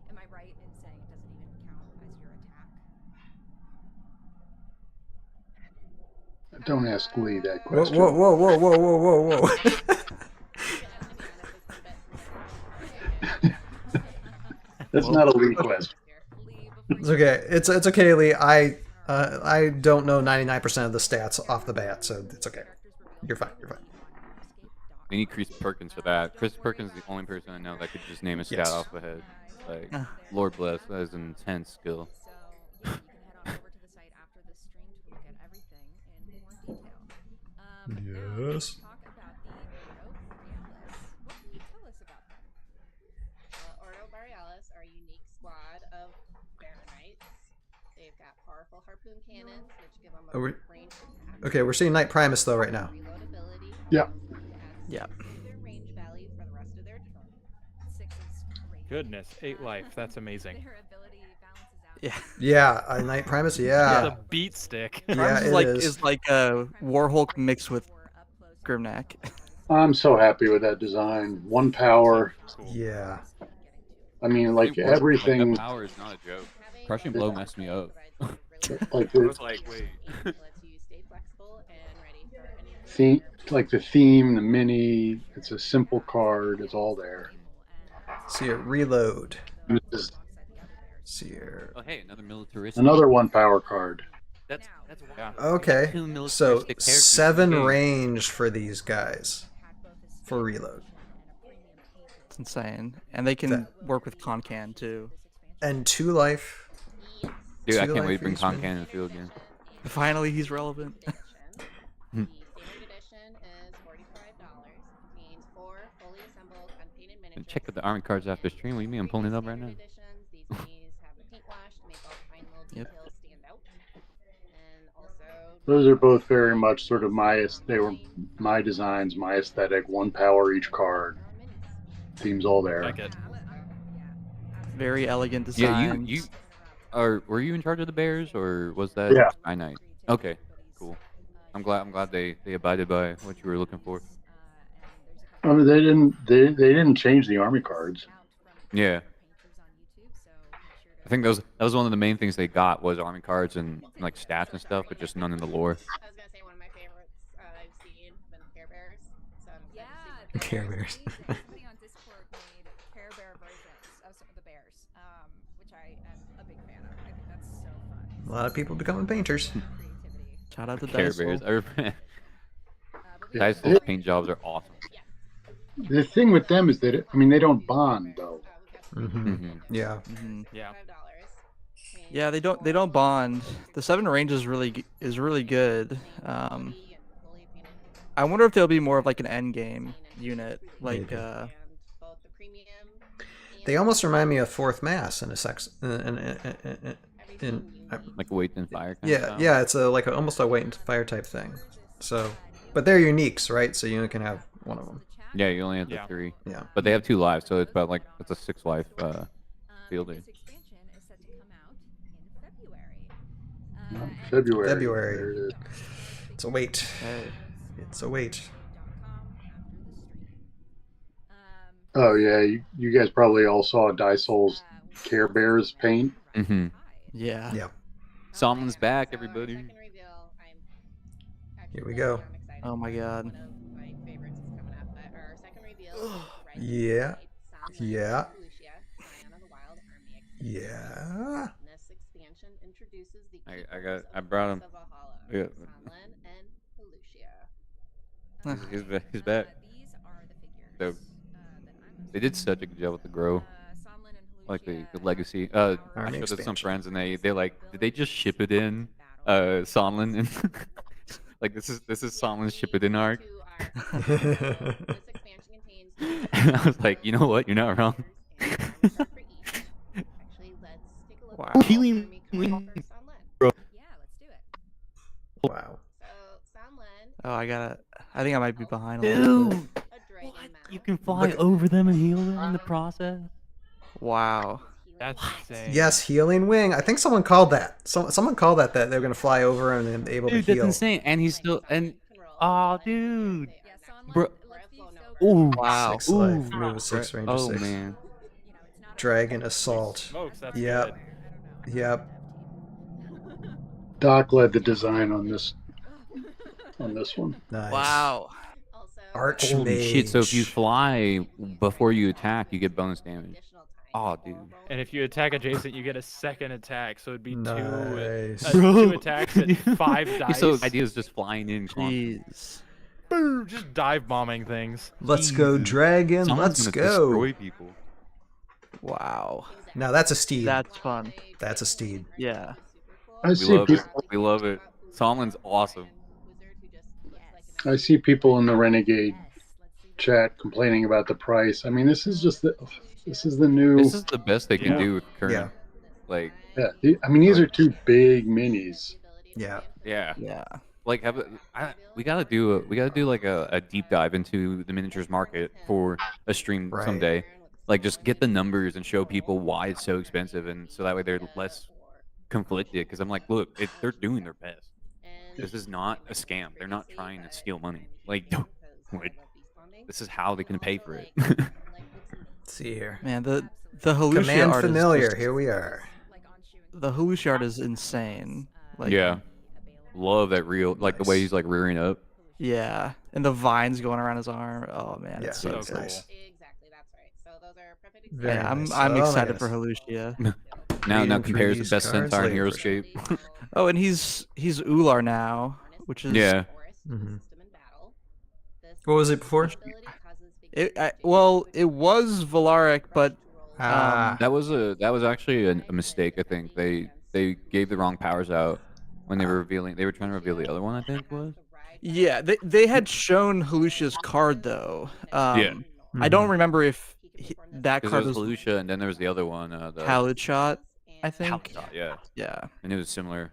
Am I right in saying it doesn't even count as your attack? Don't ask Lee that Whoa, question. whoa, whoa, whoa, whoa, whoa, whoa, whoa. That's not a Lee question. It's okay. It's okay, Lee. I don't know 99% of the stats off the bat, so it's okay. You're fine. You're fine. They need Chris Perkins for that. Chris Perkins is the only person I know that could just name a stat Yes. off the head. Like, Lord bless, that is an intense skill. So yeah, you can head on over to the site after this stream to look at everything in more detail. Now let's Yes. talk about the Ordo Borealis. What can you tell us about them? The Ordo Borealis are a unique squad of bear knights. They've got powerful harpoon cannons, which give them a Oh, range attack. Okay, we're seeing Knight Primus though right now. Reload ability. Yeah. Yeah. Their range value for the rest of their turn. 6 is great. Goodness, 8 life. That's amazing. Their ability balances out. Yeah. Yeah, a Knight Primus. It's Yeah. a beat stick. Yeah, Primus it is. is like a Warhulk mixed with Grimnack. I'm so happy with that design. 1 power. Cool. Yeah. I mean, like It works. everything. Like, the power is not a joke. Crushing blow messed me up. Like I the was like, wait. Lets you stay flexible and ready for any theme, like the theme, the mini. It's a simple card. It's all there. See it reload. And this is See here. Oh, hey, another militaristic. another 1 power card. That's Yeah. Okay. Two So militaristic characters in the 7 game. range for these guys for reload. It's insane. And they can work with Concan too. And 2 life. Dude, I Two can't wait life to bring each one. Concan in the field again. Finally, he's relevant. The standard edition is $45. Contains 4 fully assembled unpainted And miniatures. check out the army cards after stream. What do you mean? I'm pulling it up right now. Standard editions, these minis have the paint wash to make all the fine little Yep. details stand out. And also Those are both very much sort of they were my designs, my aesthetic. 1 power each card. our minis. Theme's all there. Like it. Very elegant Yeah, designs. you were you in charge of the Bears, or was that Yeah. Sky Knight? Okay, cool. I'm glad they abided by what you were looking for. I mean, they didn't change the army cards. Yeah. I think that was one of the main things they got was army cards and like stats and stuff, but just none in the lore. I was gonna say one of my favorites I've seen have been Care Bears. So I'm Yeah, excited to see Care Bears. Somebody on Discord made Care Bear versions of some of the bears, which I am a big fan of. I think that's so fun. A lot of people becoming painters. Creativity. Shout out to Care Dysol. Bears. But we Dice have- paint jobs are awesome. The thing with them is that I mean they don't bond though. we've got Mm-hmm. Yeah. Mhm. Yeah. $5. Yeah, they don't bond. The 7 range is really good. I wonder if there'll be more of like an end game unit, like Maybe. And both the premium They almost remind me of Fourth Mass in a sex. Like Wait and Fire kind of Yeah, style. yeah. It's almost a wait and fire type thing. So, but they're uniques, right? So you can have one of them. Yeah, you only have the Yeah. 3. Yeah. But they have 2 lives, so it's about like it's a 6 life fielding. This expansion is set to come out in February. And February. February. There it is. It's a wait. Hey. It's a wait. .com after the stream. Oh yeah, you guys probably all saw Dysol's Care Bears paint. Mm-hmm. Yeah. Yeah. Someone's back, So our everybody. second reveal, Here we go. I'm excited Oh my for. God. One of my favorites is coming up, but our second reveal is Rise of Yeah. Knights, Soundland, Yeah. and Lucia, Scion of the Wild Army. Yeah. This expansion introduces the I brought him. of Valhalla, Yeah. Sandland and Huh. Lucia. He's back. These are the figures. So, that I'm They did such a good job with the grow, Sonlin and like the Halucia legacy. are I Army showed it to some expansion. friends and they like, did they just ship it in? Sonlin and like this is Sonlin's ship it in arc. This expansion contains And I was like, you know what? You're not wrong. Actually, let's take a look Wow. at Healing Army coming Wing. for Sunland. Yeah, let's do it. Wow. So, Sunland, Oh, I think I might be behind a little bit. a dragon mount. You can fly over them and heal them in the process. Wow. That's insane. Yes, healing wing. I think someone called that. Someone called that they were gonna fly over and then able Dude, to that's heal. insane. And he's still oh, dude. Yeah, Sonlin, Bro. let's be so Ooh. Wow. 6 life, move with 6, range of Oh 6. man. Dragon assault. Smokes, that's Yep. good. Yep. Doc led the design on this one. Nice. Wow. Archmage. Holy shit! So if you fly before you attack, you get bonus damage. Oh, dude. And if you attack adjacent, you get a second attack. So it'd be Nice. two attacks at 5 dice. So the idea is just flying in. Jeez. Boom, just dive bombing things. Let's go, dragon. Someone's Let's gonna go. destroy people. Wow. Now that's a steed. That's fun. That's a steed. Yeah. I see people. We love it. Somlin's awesome. I see people in the Renegade chat complaining about the price. I mean, this is the new. This is the best they can do with current. Yeah. Like. Yeah. I mean, these are 2 big minis. Yeah. Yeah. Yeah. Like we gotta do like a deep dive into the miniatures market for a stream someday. Like just get the numbers and show people why it's so expensive, and so that way they're less conflicted. Because I'm like, look, they're doing their best. This is not a scam. They're not trying to steal money. Like this is how they can pay for it. Let's see here. Man, the Halucia Command art familiar. is just, Here we are. the Halucia art is insane. Like, yeah. Love that like the way he's like rearing up. Yeah, and the vines going around his arm. Oh man, Yeah, it's so that's cool. nice. Very Yeah, I'm Oh, excited nice. for Halucia. Now Reading compares through the best these cards centaur in later. Heroscape. Oh, and he's Ular now, which is Yeah. What was it before? well, it was Valaric, but That was actually a mistake. I think they gave the wrong powers out when they were revealing. They were trying to reveal the other one. I think was. yeah, they had shown Halucia's card though. Yeah. I don't remember if that Because card there was was Halucia, and then there was the other one. The Halidshot, I think. Halidshot, yeah. Yeah. And it was similar.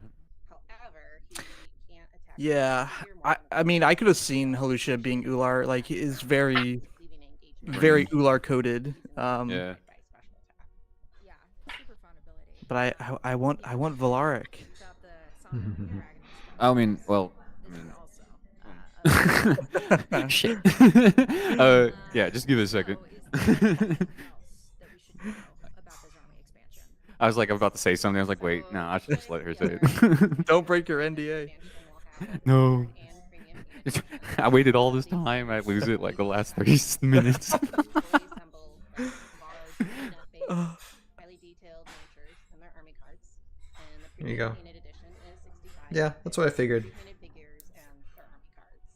Yeah, I mean, I could have seen Halucia being Ular. Like, he is very Ular coded. Yeah. But I want Valaric. I mean, well, shit. Yeah, just give it a second. I was like, I'm about to say something. I was like, wait, no, I should just let her say it. Don't break your NDA. No. I waited all this time. I lose it like the last 30 minutes. There you go. Yeah, that's what I figured.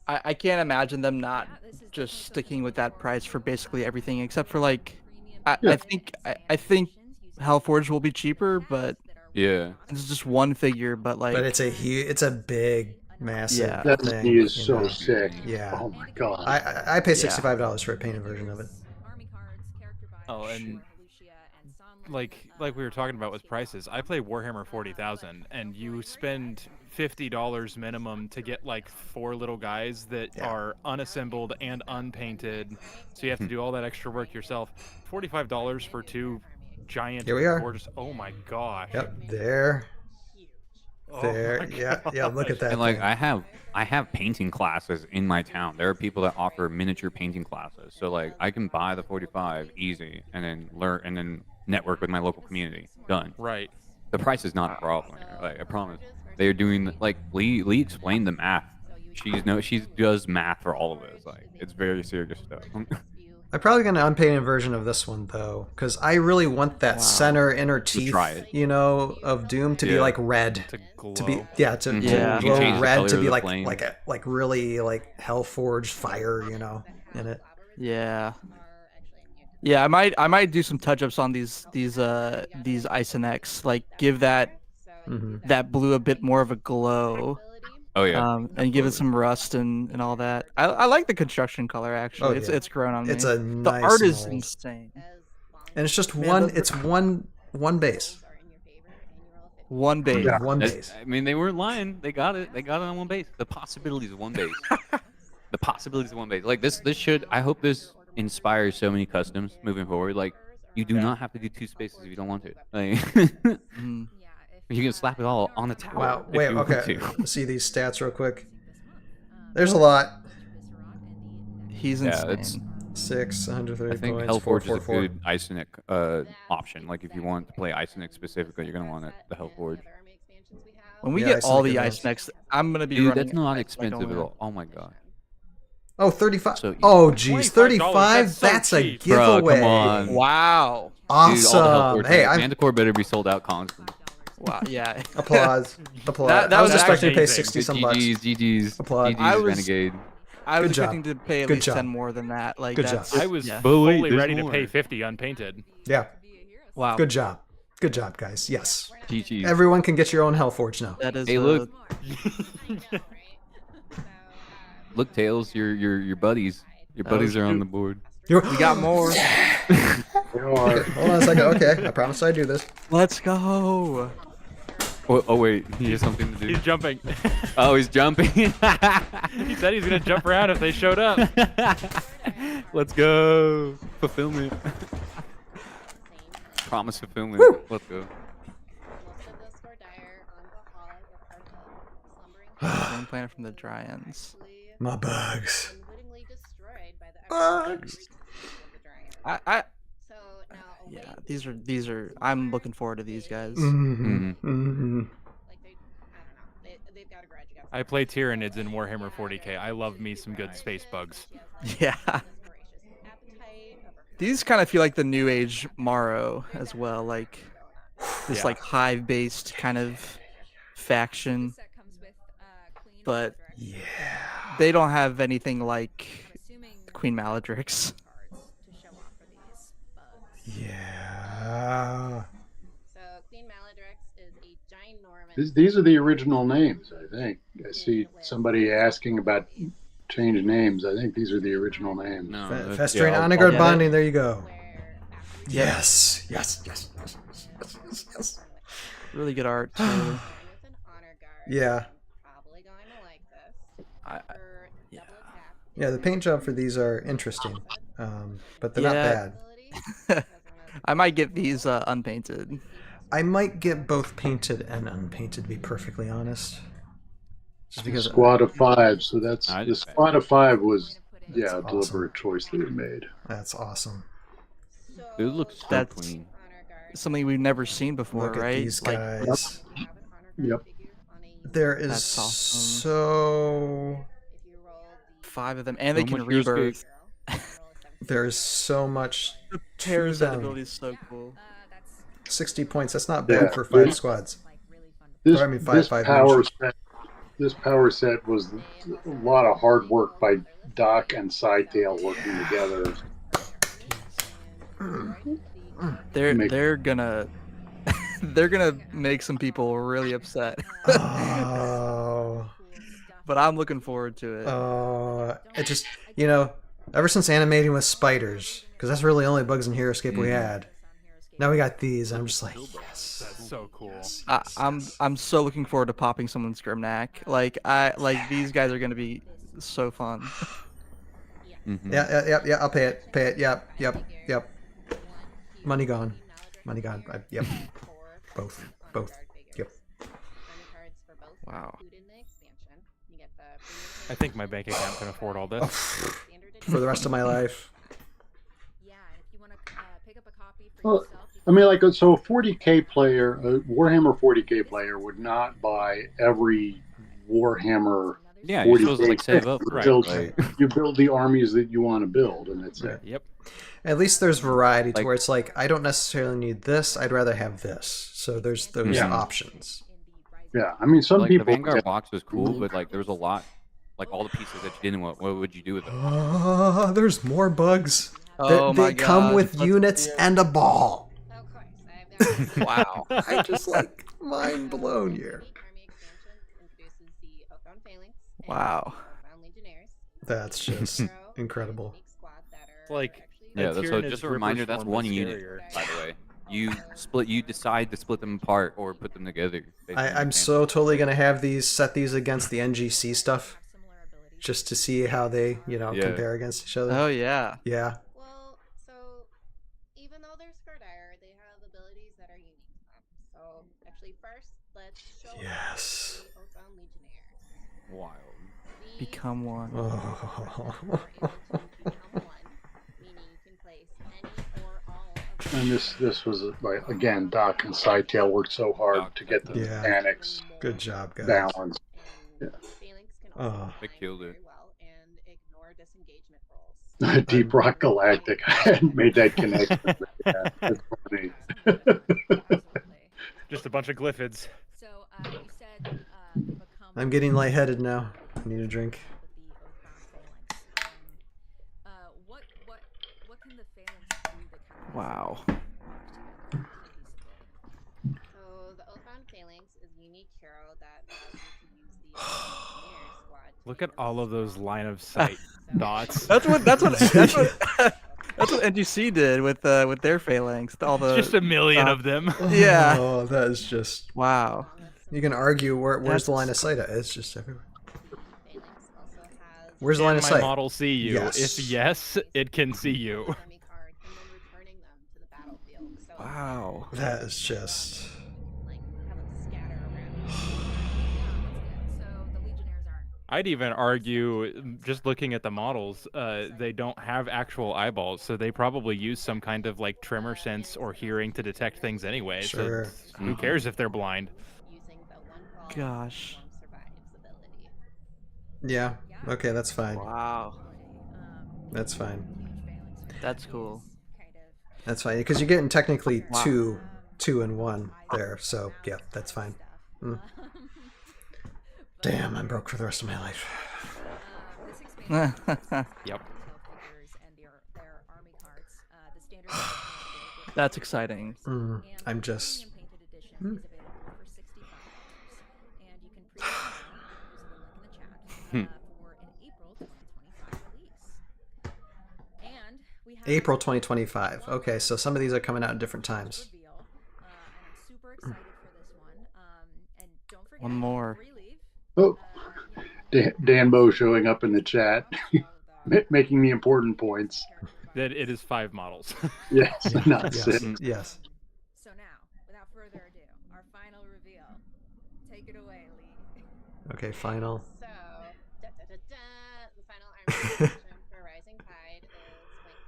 I can't imagine them not just sticking with that price for basically everything except for like I think Hellforge will be cheaper, but yeah, it's just one figure. But like, But it's a big, massive Yeah. That thing. mini is you so know. sick. Yeah. Oh my god. I pay $65 for a painted version of it. Oh, and like we were talking about with prices, I play Warhammer 40,000, and you spend $50 minimum to get like 4 little guys that are unassembled and unpainted, so you have to do all that extra work yourself. $45 for 2 giant, Here we are. gorgeous. Oh my gosh. Yep, there. Oh There. my Yeah, look at that. and like thing. I have painting classes in my town. There are people that offer miniature painting classes, so like I can buy the 45 easy and then learn and then network with my local community. Done. Right. The price is not a problem. Like I promise. They're doing like Lee explained the math. She does math for all of this. Like it's very serious stuff. I'm probably gonna unpainted version of this one though, because I really want that center inner teeth, try it. you know, of Doom to be like red, To glow. to be to Mhm. Yeah. glow You change the red, color to of be the like flame. really like Hellforged fire, you know, in it. yeah, I might do some touch ups on these Isonex, like give that blue a bit more of a glow. Oh yeah. And give it some rust and all that. I like the construction color actually. Oh, yeah. It's grown on me. It's a The nice art is mold. insane. And it's just Man, one. those are- It's one base. One base. Yeah. One That's- base. I mean, they weren't lying. They got it. They got it on one base. The possibilities of one base. The possibilities of one base. Like this should. I hope this inspires so many customs moving forward. Like You do not have to do 2 spaces if you don't want to. Like, Mm. you can slap it all on the tower. Wow. if Wait. you want Okay. to. See these stats real quick. There's a lot. He's Yeah, insane. 6, 130 I think points. 4, Hellforge 4, is a 4. good Isonic option. Like if you want to play Isonic specifically, you're gonna want the Hellforge. When we Yeah, get all Isonic the advanced. ice next, I'm gonna be Dude, running. that's not Ice expensive like at a all. Oh my god. Oh, 35. So easy. Oh, geez. $25, 35? that's so That's a cheap. giveaway. Bro, come on. Wow. Dude, all the Awesome. Hellforge. Hey, I'm Manticore better be sold out constantly. Wow. Yeah. applause. Applause. That I was was expecting to pay amazing. 60 Good some bucks. GG's. Applaud. GG's I was- Renegade. I was Good job. expecting to pay at Good least job. 10 more than that. Like Good job. that's, I was yeah. But wait, fully there's ready to more. pay 50 unpainted. Yeah. Wow. Good job. Good job, guys. Yes. GG's. Everyone can get your own Hellforge now. That is. Hey, look. Look, Tails, your buddies. Your buddies are on the board. We got more. They are. Hold on a second. Okay, I promise I do this. Let's go. Oh wait, he has something to do. He's jumping. Oh, he's jumping. He said he's gonna jump around if they showed up. Let's go. Fulfillment. Promise fulfillment. Woo. Let's go. Same planet from the Dryans. My bugs. Bugs. I yeah, these are I'm looking forward to these guys. Mm-hmm. Mm-hmm. I play Tyranids in Warhammer 40k. I love me some good space bugs. Yeah. These kind of feel like the new age Morrow as well, like this Yeah. like hive based kind of faction. But Yeah. they don't have anything like Queen Maledrix. Yeah. So Queen Maledrix is a ginormous. These are the original names, I think. I see somebody asking about changed names. I think these are the original names. No, Festering I'll- Onagard I'll- bonding. There you go. Yep. Yes. Yes. Yes. Yes. Yes. Yes. Yes. Really good art too. With an honor guard. Yeah. Probably going to like this. I- For yeah. double attack. Yeah. The paint job for these are interesting, but they're not Yeah. bad. I might get these unpainted. I might get both painted and unpainted, to be perfectly honest. Just because Squad of 5. So that's I the just- squad of 5 was That's a awesome. deliberate choice that we made. That's awesome. It looks so That's- clean. Something we've never seen before, Look at right? these Like, guys. Yep. There is That's awesome. so 5 of them, and they So can much Heroscape. rebirth. there's so much The to Parasite them. ability is so cool. 60 points. That's not bad Yeah. for 5 squads. This, Or, I mean, five- this five power moves. set. This power set was a lot of hard work by Doc and Sidetail working together. They're gonna they're gonna make some people really upset. Oh, But I'm looking forward to it. it just, ever since animating with spiders, because that's really the only bugs in Heroscape we had. Now we got these, and I'm just like, yes. That's so cool. I'm so looking forward to popping someone's Grimnack. Like these guys are gonna be so fun. Mhm. Yeah, I'll pay it. Yep. Money gone. Yep. Both. Yep. Wow. I think my bank account can afford all this. For the rest of my life. Yeah, and if you want to pick up a copy for Well, yourself, I mean, like, so a 40k player, a Warhammer 40k player would not buy every Warhammer. Yeah, you're supposed to 40K like save up. You Right. build, Like, you build the armies that you want to build, and that's it. Yep. At least there's variety to Like- where it's like, I don't necessarily need this, I'd rather have this. So there's those Yeah. options. Yeah, I mean, some like the people. Vanguard box was cool, but like there was a lot, like all the pieces that you didn't want. What would you do with them? There's more bugs. Oh They my come God, with let's units see it. and a ball. Of course, I've got Wow. I just like mind blown here. Army expansion introduces the Outbound Phalanx and Wow. Outbound Legionnaires. That's just incredible. Unique squad that are It's like Yeah, a that's Tyranid just a Ripper reminder. That's Swarm, one but unit, scarier. by the way. You decide to split them apart or put them together. based on your I'm campaign. so totally gonna have these set these against the NGC stuff, just to see how they Yeah. compare against each other. Oh yeah. Yeah. Well, so even though they're Yes. Oathbound Legionnaire. Wild. Become one. Oh. Become one, meaning you can place any or all of And this was like again, Doc and Sidetail worked so hard Doc, to get the Yeah. mechanics Good job, guys. balanced. Yeah. Phalanx can Oh. also They climb killed it. very well and ignore disengagement rolls. Deep Rock Galactic. I hadn't made that connection. Yeah, that's funny. Absolutely. Just a bunch of glyphids. So you said the become. I'm getting lightheaded now. I need a drink. With the Oathbound Phalanx. What can the Phalanx do that kind of Wow. work together cohesively? So the Oathbound Phalanx is a unique hero that allows you to use the Legionnaire squad. to Look make at a all really of those strong line of weapon. sight So- dots. That's what that's what NGC did with their phalanx. All the Just a million of them. Yeah. Oh, that is just. Wow. You can argue where's the That's- line of sight at? It's just everywhere. Phalanx also has Where's the line Can of my sight? model see you? Yes. If yes, it can see you. army card and then returning them to the battlefield. So Wow. That is just. like have them scatter around. Yeah, that's good. So the Legionnaires aren't. I'd even argue, just looking at the models, they don't have actual eyeballs, so they probably use some kind of like tremor sense or hearing to detect things anyway. Sure. So who cares if they're blind? Using the one fall Gosh. one survives ability. Yeah. Okay, that's fine. Wow. That's fine. That's cool. That's fine because you're getting technically Wow. two and one there. So yeah, that's fine. Mm. Damn, I'm broke for the rest of my life. Yep. That's exciting. I'm just. April 2025. Okay, so some of these are coming out at different times. One more. Oh, Danbo showing up in the chat, making the important points. That it is 5 models. Yes, not Yes. six. Yes. So now, without further ado, our final reveal. Take it away, Lee. Okay, final. So, the final army position for Rising Tide is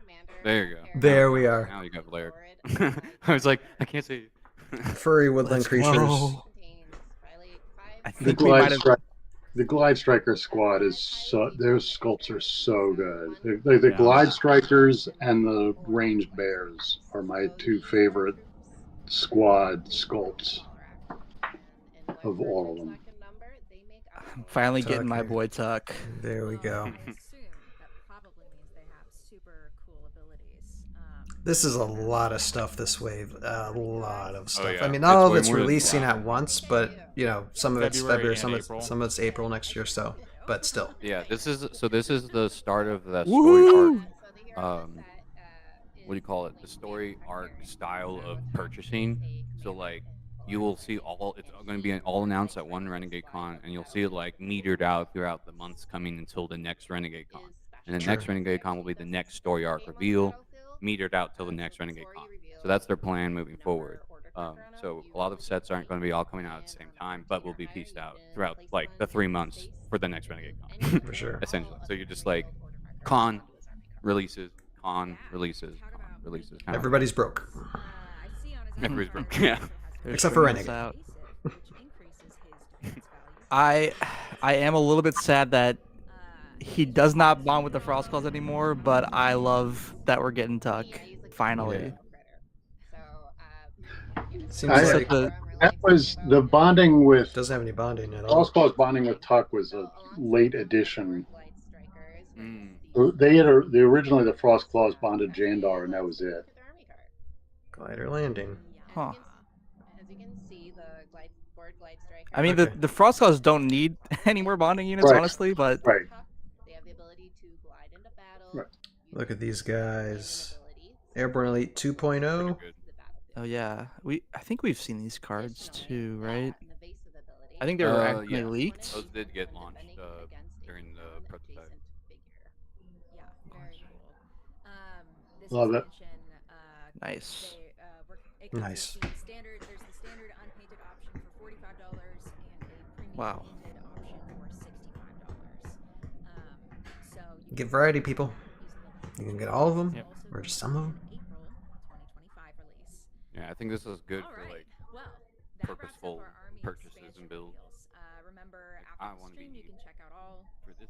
Wing Commander. There you go. There we are. Now you got Blair. I was like, I can't see. Furry woodland Let's creatures. go. I The think we might have. The Glide Striker squad is so. Their sculpts are so good. The Yeah. Glide Strikers and the Ranged Bears are my two favorite squad sculpts of all of them. I'm finally getting my Tucker. boy Tuck. There we go. I assume that probably means they have super cool abilities. This is a lot of stuff this wave. A lot of stuff. yeah. I mean, not all of way it's more than- releasing at once, but you know, some of it's February February, and some April. of it's April next year. So, but still. Yeah, this is the start of the story arc. What do you call it? The story arc style of purchasing. So like, you will see it's going to be all announced at one RenegadeCon, and you'll see it like metered out throughout the months coming until the next RenegadeCon. And the next RenegadeCon will be the next story arc reveal, metered out till the next RenegadeCon. So that's their plan moving forward. So a lot of sets aren't going to be all coming out at the same time, but will be pieced out throughout like the 3 months for the next RenegadeCon. For sure. Essentially. So you're just like con releases, con releases, con releases. Kind of- Everybody's broke. Everybody's broke. Yeah. They're Except for stringing us Renegade. out. I am a little bit sad that he does not bond with the Frost Claws anymore, but I love that we're getting Tuck finally. Seems I- like That was the bonding with doesn't have any bonding at all. Frost Claws bonding with Tuck was a late addition. Mm. They had originally the Frost Claws bonded Jandar, and that was it. Glider landing. Huh. As you can see, the board Glide Striker. I mean, Okay. the Frost Claws don't need any more bonding units, Right. honestly, but Right. They have the ability to glide into battle. Right. Look at these guys. Airborne Elite 2.0. Good. oh yeah, I think we've seen these cards too, right? I think they were actually yeah. leaked. Those did get launched during the prototype. Yeah, very cool. This Love it. expansion, Nice. it comes Nice. with the standard. There's the standard unpainted option for $45. Wow. Get variety, people. You can get all of them, or just some of them. Yeah, I think this is good for like purposeful purchases and builds. I want to be for this.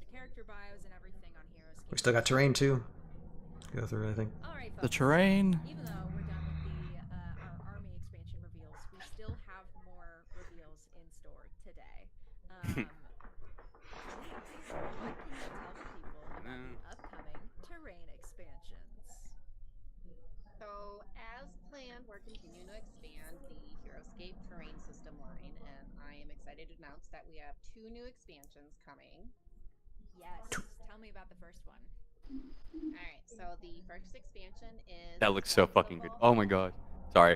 We still got terrain too. Go through, I think. The terrain. Even though we're done with our army expansion reveals, we still have more reveals in store today. What can you tell the people about the upcoming terrain expansions? So, as planned, we're continuing to expand the Heroscape terrain system line, and I am excited to announce that we have 2 new expansions coming. Yes. Tell me about the first one. Alright, so the first expansion is... That looks so fucking good. Oh my god. Sorry.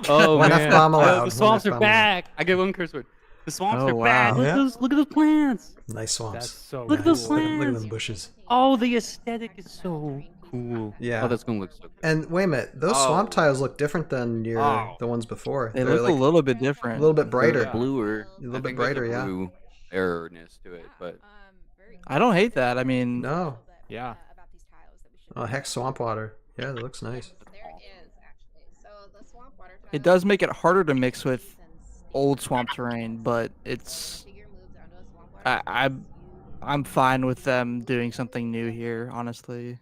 Oh One man. F-bomb Oh, allowed. the swamps One are F-bomb allowed. back. I get one curse word. The swamps Oh, are back. wow. Look Yeah. at those. Look at those plants. Nice swamps. That's so Look at those cool. plants. Look at them bushes. Oh, the aesthetic is so cool. Yeah. Oh, that's gonna look so good. And wait a minute, those swamp tiles look different than the ones before. They They're look like a little bit different. a little bit brighter. Yeah. Bluer. A little I bit think there's brighter, a yeah. blue airness to it, but I don't hate that. I mean, No. Yeah. Oh, heck, swamp water. Yeah, that looks nice. There is, actually. So, the swamp water tile... it does make it harder to mix with old swamp terrain, but it's... I'm fine with them doing something new here, honestly.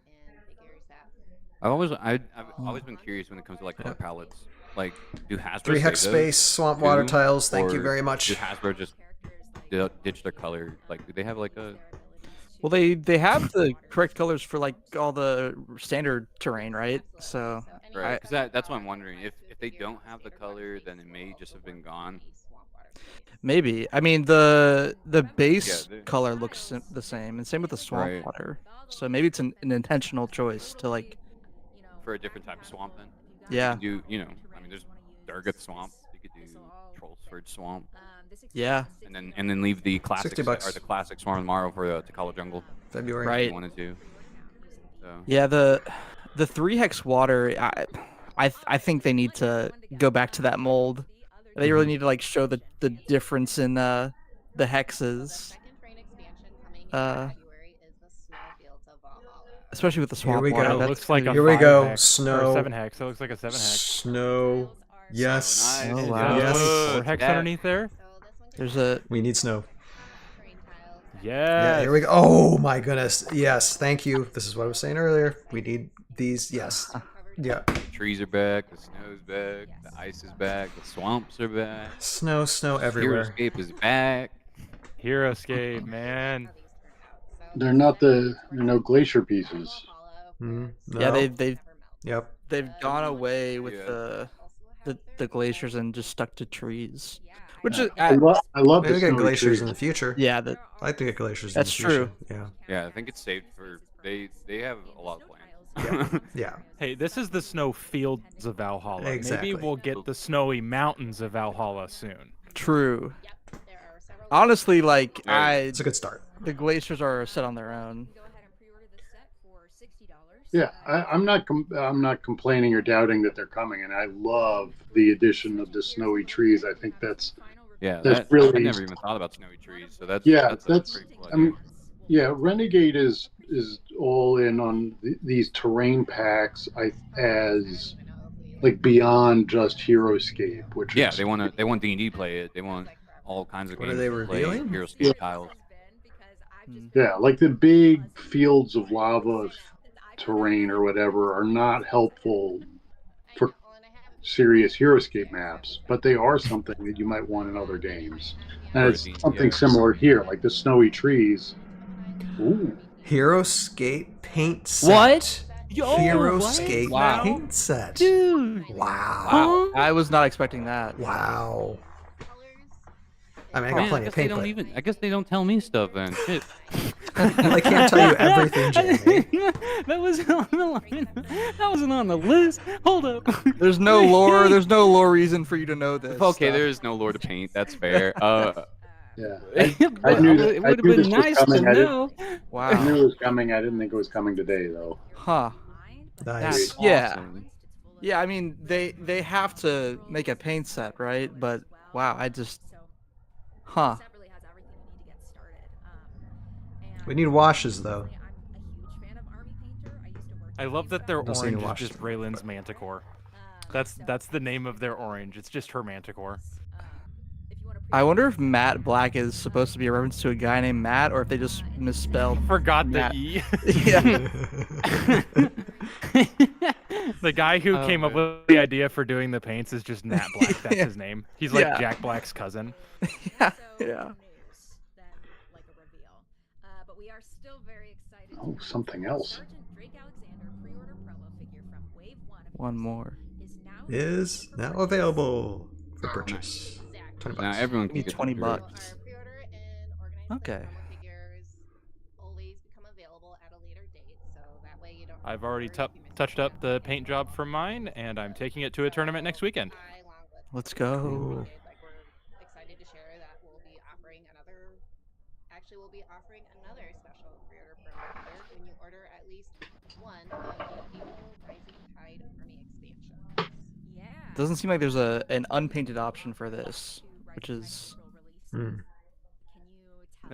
I've always been curious when it comes to like color palettes. Like, do Hasbro 3 hex save those space, swamp water too, tiles, thank you or very much. Do Hasbro just ditch their color? Like, do they have like a? Well, they have the correct colors for like all the standard terrain, right? So Right, because that's what I'm wondering. If they don't have the color, then it may just have been gone. maybe. I mean, the base Yeah, color looks the same, and same with the swamp Right. water. So maybe it's an intentional choice to like, For a different type of swamp, then. yeah, You could do, I mean, there's Durgath Swamp. You could do Trollsford Swamp. yeah, And then leave the classic $60. or the classic Swarm of the Morrow for the Takala Jungle. February. If right. you wanted to. So. Yeah, the 3 hex water, I think they need to go back to that mold. They really need to like show the difference in the hexes. Especially with the swamp we water. go. It that's looks like a Here we 5 go. hex, Snow. Or 7 hex. It looks like a 7 hex. Snow. Yes. So nice. Oh, wow. Yes. 4 hex Yeah. underneath there. There's a We need snow. Yeah. Yeah, here we go. Oh my goodness. Yes, thank you. This is what I was saying earlier. We need these. Yes. Yeah. Trees are back. The snow's back. The ice is back. The swamps are back. Snow everywhere. Heroscape is back. Heroscape, man. They're not no glacier pieces. No. yeah, they've Yep. gone away with Yeah. the glaciers and just stuck to trees, which is I love Maybe the we get snowy glaciers trees. in the future. yeah, I like to get glaciers That's in the future. true. Yeah. Yeah, I think it's saved for they have a lot of plans. Yeah. Hey, this is the snow fields of Valhalla. Exactly. Maybe we'll get the snowy mountains of Valhalla soon. true. Honestly, like It's a good start. the glaciers are set on their own. Yeah, I'm not complaining or doubting that they're coming, and I love the addition of the snowy trees. I think that's Yeah, That's I really- never even thought about snowy trees. So that's that's a pretty cool I mean, idea. yeah, Renegade is all in on these terrain packs. As like beyond just Heroscape, which Yeah, is, they want D&D play it. They want all kinds of What are games they to play revealing? Heroscape tiles. yeah, like the big fields of lava terrain or whatever are not helpful for serious Heroscape maps, but they are something that you might want in other games. And Or it's D&D, something yeah. similar here, like the snowy trees. Ooh. Heroscape paint set. What? Heroscape Wow. paint set. Dude. Wow. I was not expecting that. Wow. I mean, I got Man, plenty of paint, I guess they don't tell me stuff then. Shit. but I can't tell you everything, Jamie. That wasn't on the line. That wasn't on the list. Hold up. There's no lore. There's no lore reason for you to know this. Okay, stuff. there is no lore to paint. That's fair. Yeah. It knew would I have knew been this was nice to coming. I didn't- know. I Wow. knew it was coming. I didn't think it was coming today, though. Huh. Nice. That's Yeah. awesome. Yeah, I mean they have to make a paint set, right? But wow, I just huh. We need washes though. I love that their Don't see any orange is washes. just Raylan's Manticore. That's the name of their orange. It's just her Manticore. I wonder if Matt Black is supposed to be a reference to a guy named Matt, or if they just misspelled. Forgot Matt. the E. Yeah. The guy who came up with the idea for doing the paints is just Matt Black. That's his name. He's like Yeah. Jack Black's cousin. Yeah. But we are still very excited. Oh, something else. Sergeant Drake Alexander pre-order promo figure from Wave 1 of One more. Is now available for purchase. 20 Now bucks. everyone Give can me get 20 the bucks. Our pre-order and organized Okay. promo figures always become available at a later date, so that way you don't. I've already have to worry if you miss touched one up the paint job for mine, and I'm taking it to a tournament next weekend. I, along with Let's go. Renegade, like, we're excited to share that we'll be offering another. Actually, we'll be offering another special pre-order promo figure when you order at least one of the April Rising Tide Army expansions. Yeah. Doesn't seem like there's an unpainted option for this, which is. Hmm.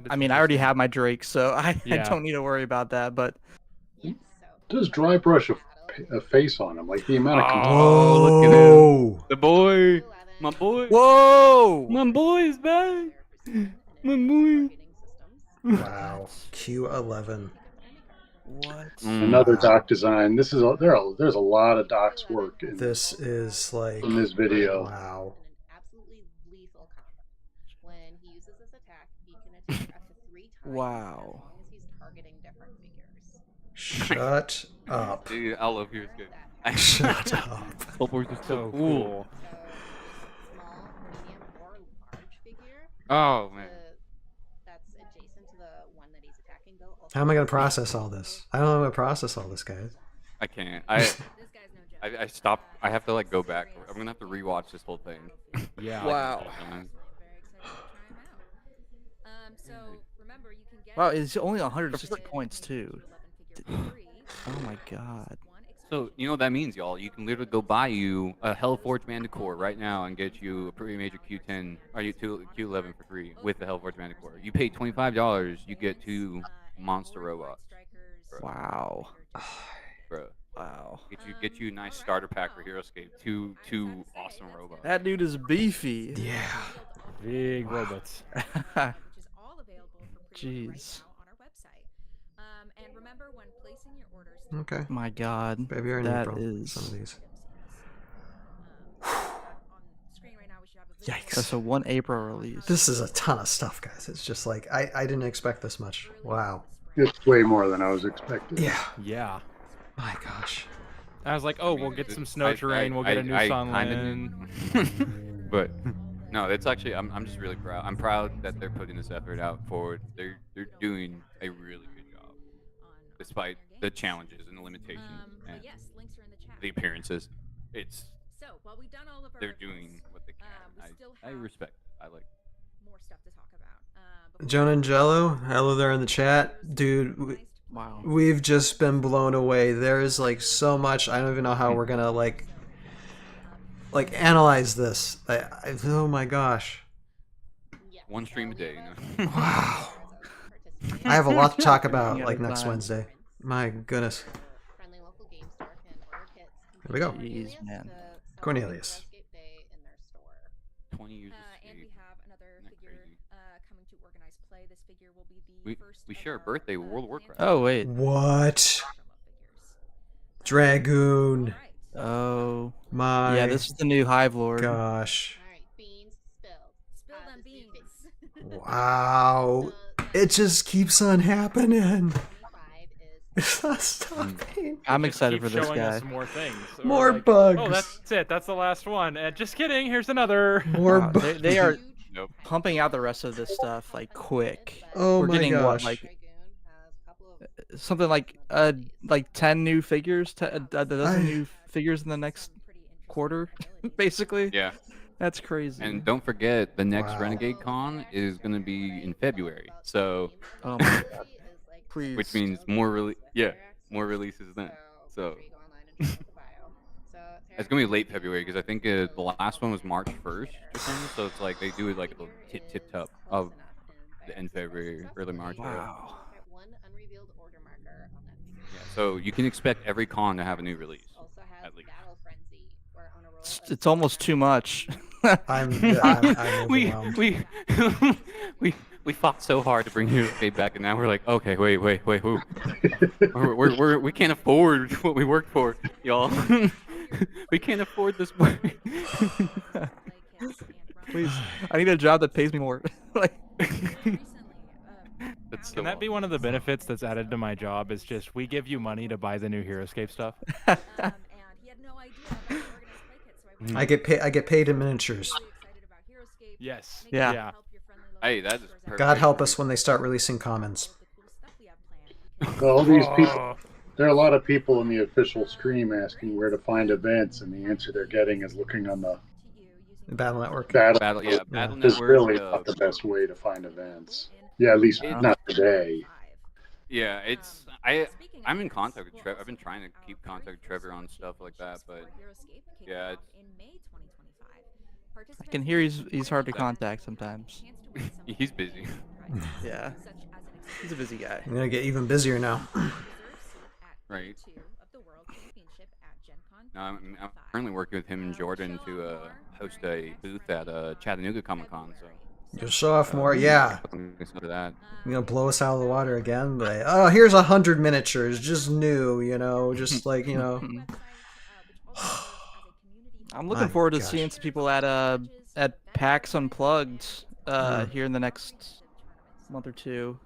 I mean, I already have my Drake, so I Yeah. don't need to worry about that. But Yes, so Does dry brush a face on him? Like the amount of Oh, look at him. Whoa! The boy. My boy. whoa! My boy's back. My boy. Wow. Q11. What? another doc design. This is there's a lot of doc's work in This is like. in this video. Wow. an absolutely lethal combo. When he uses this attack, he can attack up to 3 times Wow. as long as he's targeting different figures. Shut up. Dude, I love Heroscape. Shut up. Teleport is So so cool. cool. So, small, medium, or large figure. Oh man. That's adjacent to the one that he's attacking. They'll also How am I gonna process all this? I don't know how to process all this, guys. I can't. This guy's no joke. I stopped. I have to like go back. I'm gonna have to rewatch this whole thing. Yeah. Wow. I'm very excited to try him out. So remember, you can get. Wow, it's only 160 points too. Oh my god. god. So you know what that means, y'all. You can literally go buy you a Hellforged Manticore right now and get you a pretty major Q10 or Q11 for free with the Hellforged Manticore. You pay $25, you get 2 monster robots. Wow. Bro, Wow. get you a nice starter pack for Heroscape. Two awesome robots. That dude is beefy. Yeah. Big robots. Which is all available for pre-order right Jeez. now on our website. And remember, when placing your orders, Okay. My god. February and That April. is. Some of these. on screen right now, we should have a video. Yikes. That's a 1 April release. This is a ton of stuff, guys. It's just like I didn't expect this much. Wow. It's way more than I was expecting. Yeah. Yeah. My gosh. I was like, oh, we'll get some snow terrain. We'll get a new Sunland. But no, it's actually I'm just really proud. I'm proud that they're putting this effort out forward. They're doing a really good job, despite the challenges and the limitations and But yes, links are in the chat. the appearances. It's So while we've done all of our they're reveals, doing what they can. we still I have respect it. I like. more stuff to talk about. Before Jonah and Jello, hello there in the chat. Dude, Wow. we've just been blown away. There is like so much. I don't even know how we're gonna like analyze this. Oh my gosh. Yes, One stream so a day, we have you know? Wow. participants I have a lot to talk about Yeah, like big next time. Wednesday. My goodness. friendly local game store can order kits. There we go. Jeez, man. Cornelius. Day in their store. 20 years of and we skate. have another Isn't that figure crazy? coming to organized play. This figure will be the first. We of share a our, birthday with World of Warcraft. Oh wait. What? figures. Dragoon. Alright. Oh. My Yeah, this is the new Hive Lord. gosh. All right, beans spilled. Spill them this new beans. Wow. It just keeps on happening. 25 is It's not stopping. I'm Just excited keep for this showing guy. us more things. Or More like, bugs. Oh, that's it. That's the last one. Just kidding. Here's another. More Wow, bugs. they are Nope. pumping out the rest of this stuff like quick. Oh We're my getting gosh. what, like Dragoon has a couple of something like 10 new figures, a dozen new figures in the next quarter, basically. Yeah. That's crazy. And don't forget, the next Wow. Renegade Con is going to be in February. So, Oh my god. Please. which means more releases then. So it's going to be late February because I think the last one was March 1st or something. So it's like they do it like a little tip top of the end February, early March. area. Wow. revealed order marker on that figure. Yeah, so you can expect every con to have a new release. Also has At least. Battle Frenzy, where on a roll It's almost too much. I'm we overwhelmed. we fought so hard to bring Heroscape back, and now we're like, okay, wait, who? we can't afford what we worked for, y'all. We can't afford this work. Please, I need a job that pays me more. Like, That's so Can that be one of the benefits that's added to my job? Is just we give you money to buy the new Heroscape stuff. I get paid in miniatures. Yes. Yeah. Hey, that is perfect. God help us when they start releasing commons. Well, all these people, there are a lot of people in the official stream asking where to find events, and the answer they're getting is looking on the Battle Network. Battle Network is Network. really not the best way to find events. Yeah, at least not today. Yeah, it's I'm in contact with Trevor. I've been trying to keep contact with Trevor on stuff like that, but yeah, I can hear he's hard to contact sometimes. he's busy. Yeah, he's a busy guy. I'm gonna get even busier now. Right. No, I'm currently working with him and Jordan to host a booth at Chattanooga Comic Con. So You'll show off more, yeah. That. You're gonna blow us out of the water again, but oh, here's 100 miniatures, just new, you know, just like, you know. I'm looking forward to seeing some people at PAX Unplugged here in the next month or two.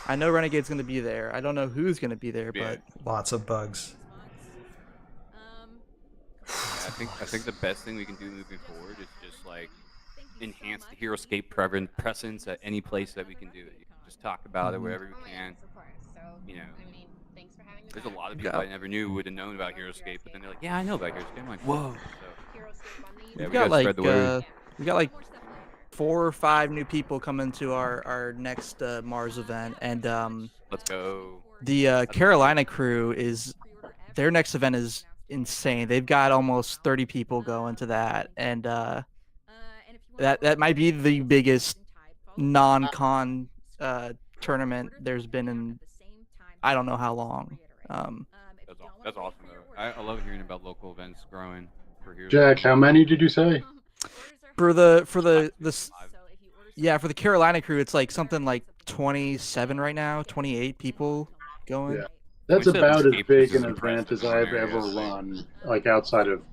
I know Renegade's gonna be there. I don't know who's gonna be there, but lots of bugs. I think the best thing we can do moving forward is just like enhance the Heroscape presence at any place that we can do it. Just talk about it wherever we can. You know, there's a lot of people I never knew would have known about Heroscape, but then they're like, "Yeah, I know about Heroscape." I'm like, "Whoa!" So, yeah, we got like 4 or 5 new people coming to our next Mars event, and let's go. The Carolina crew their next event is insane. They've got almost 30 people going to that, and that might be the biggest non-con tournament there's been in I don't know how long. That's awesome though. I love hearing about local events growing for here. Jack, how many did you say? For the Carolina crew, it's like something like 27 right now, 28 people going. Yeah. That's about as big an event as I've ever run, like outside of,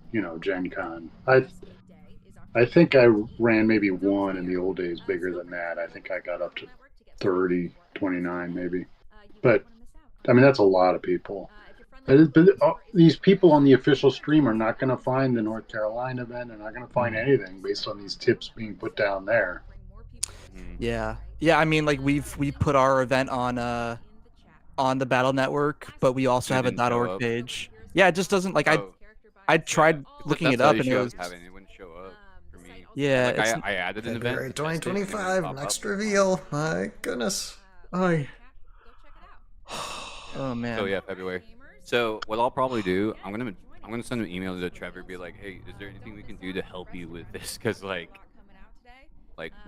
Gen Con. I think I ran maybe one in the old days bigger than that. I think I got up to 30, 29 maybe. But, I mean, that's a lot of people. But these people on the official stream are not going to find the North Carolina event. They're not going to find anything based on these tips being put down there. Yeah. I mean, like we put our event on the Battle Network, but we also have a .org page. Yeah, it just doesn't like I tried looking it up and it wouldn't show up for me. Yeah, like I added an event. February 2025, next reveal. My goodness. Oh man. So yeah, February. So what I'll probably do, I'm gonna send an email to Trevor, be like, hey, is there anything we can do to help you with this? Because like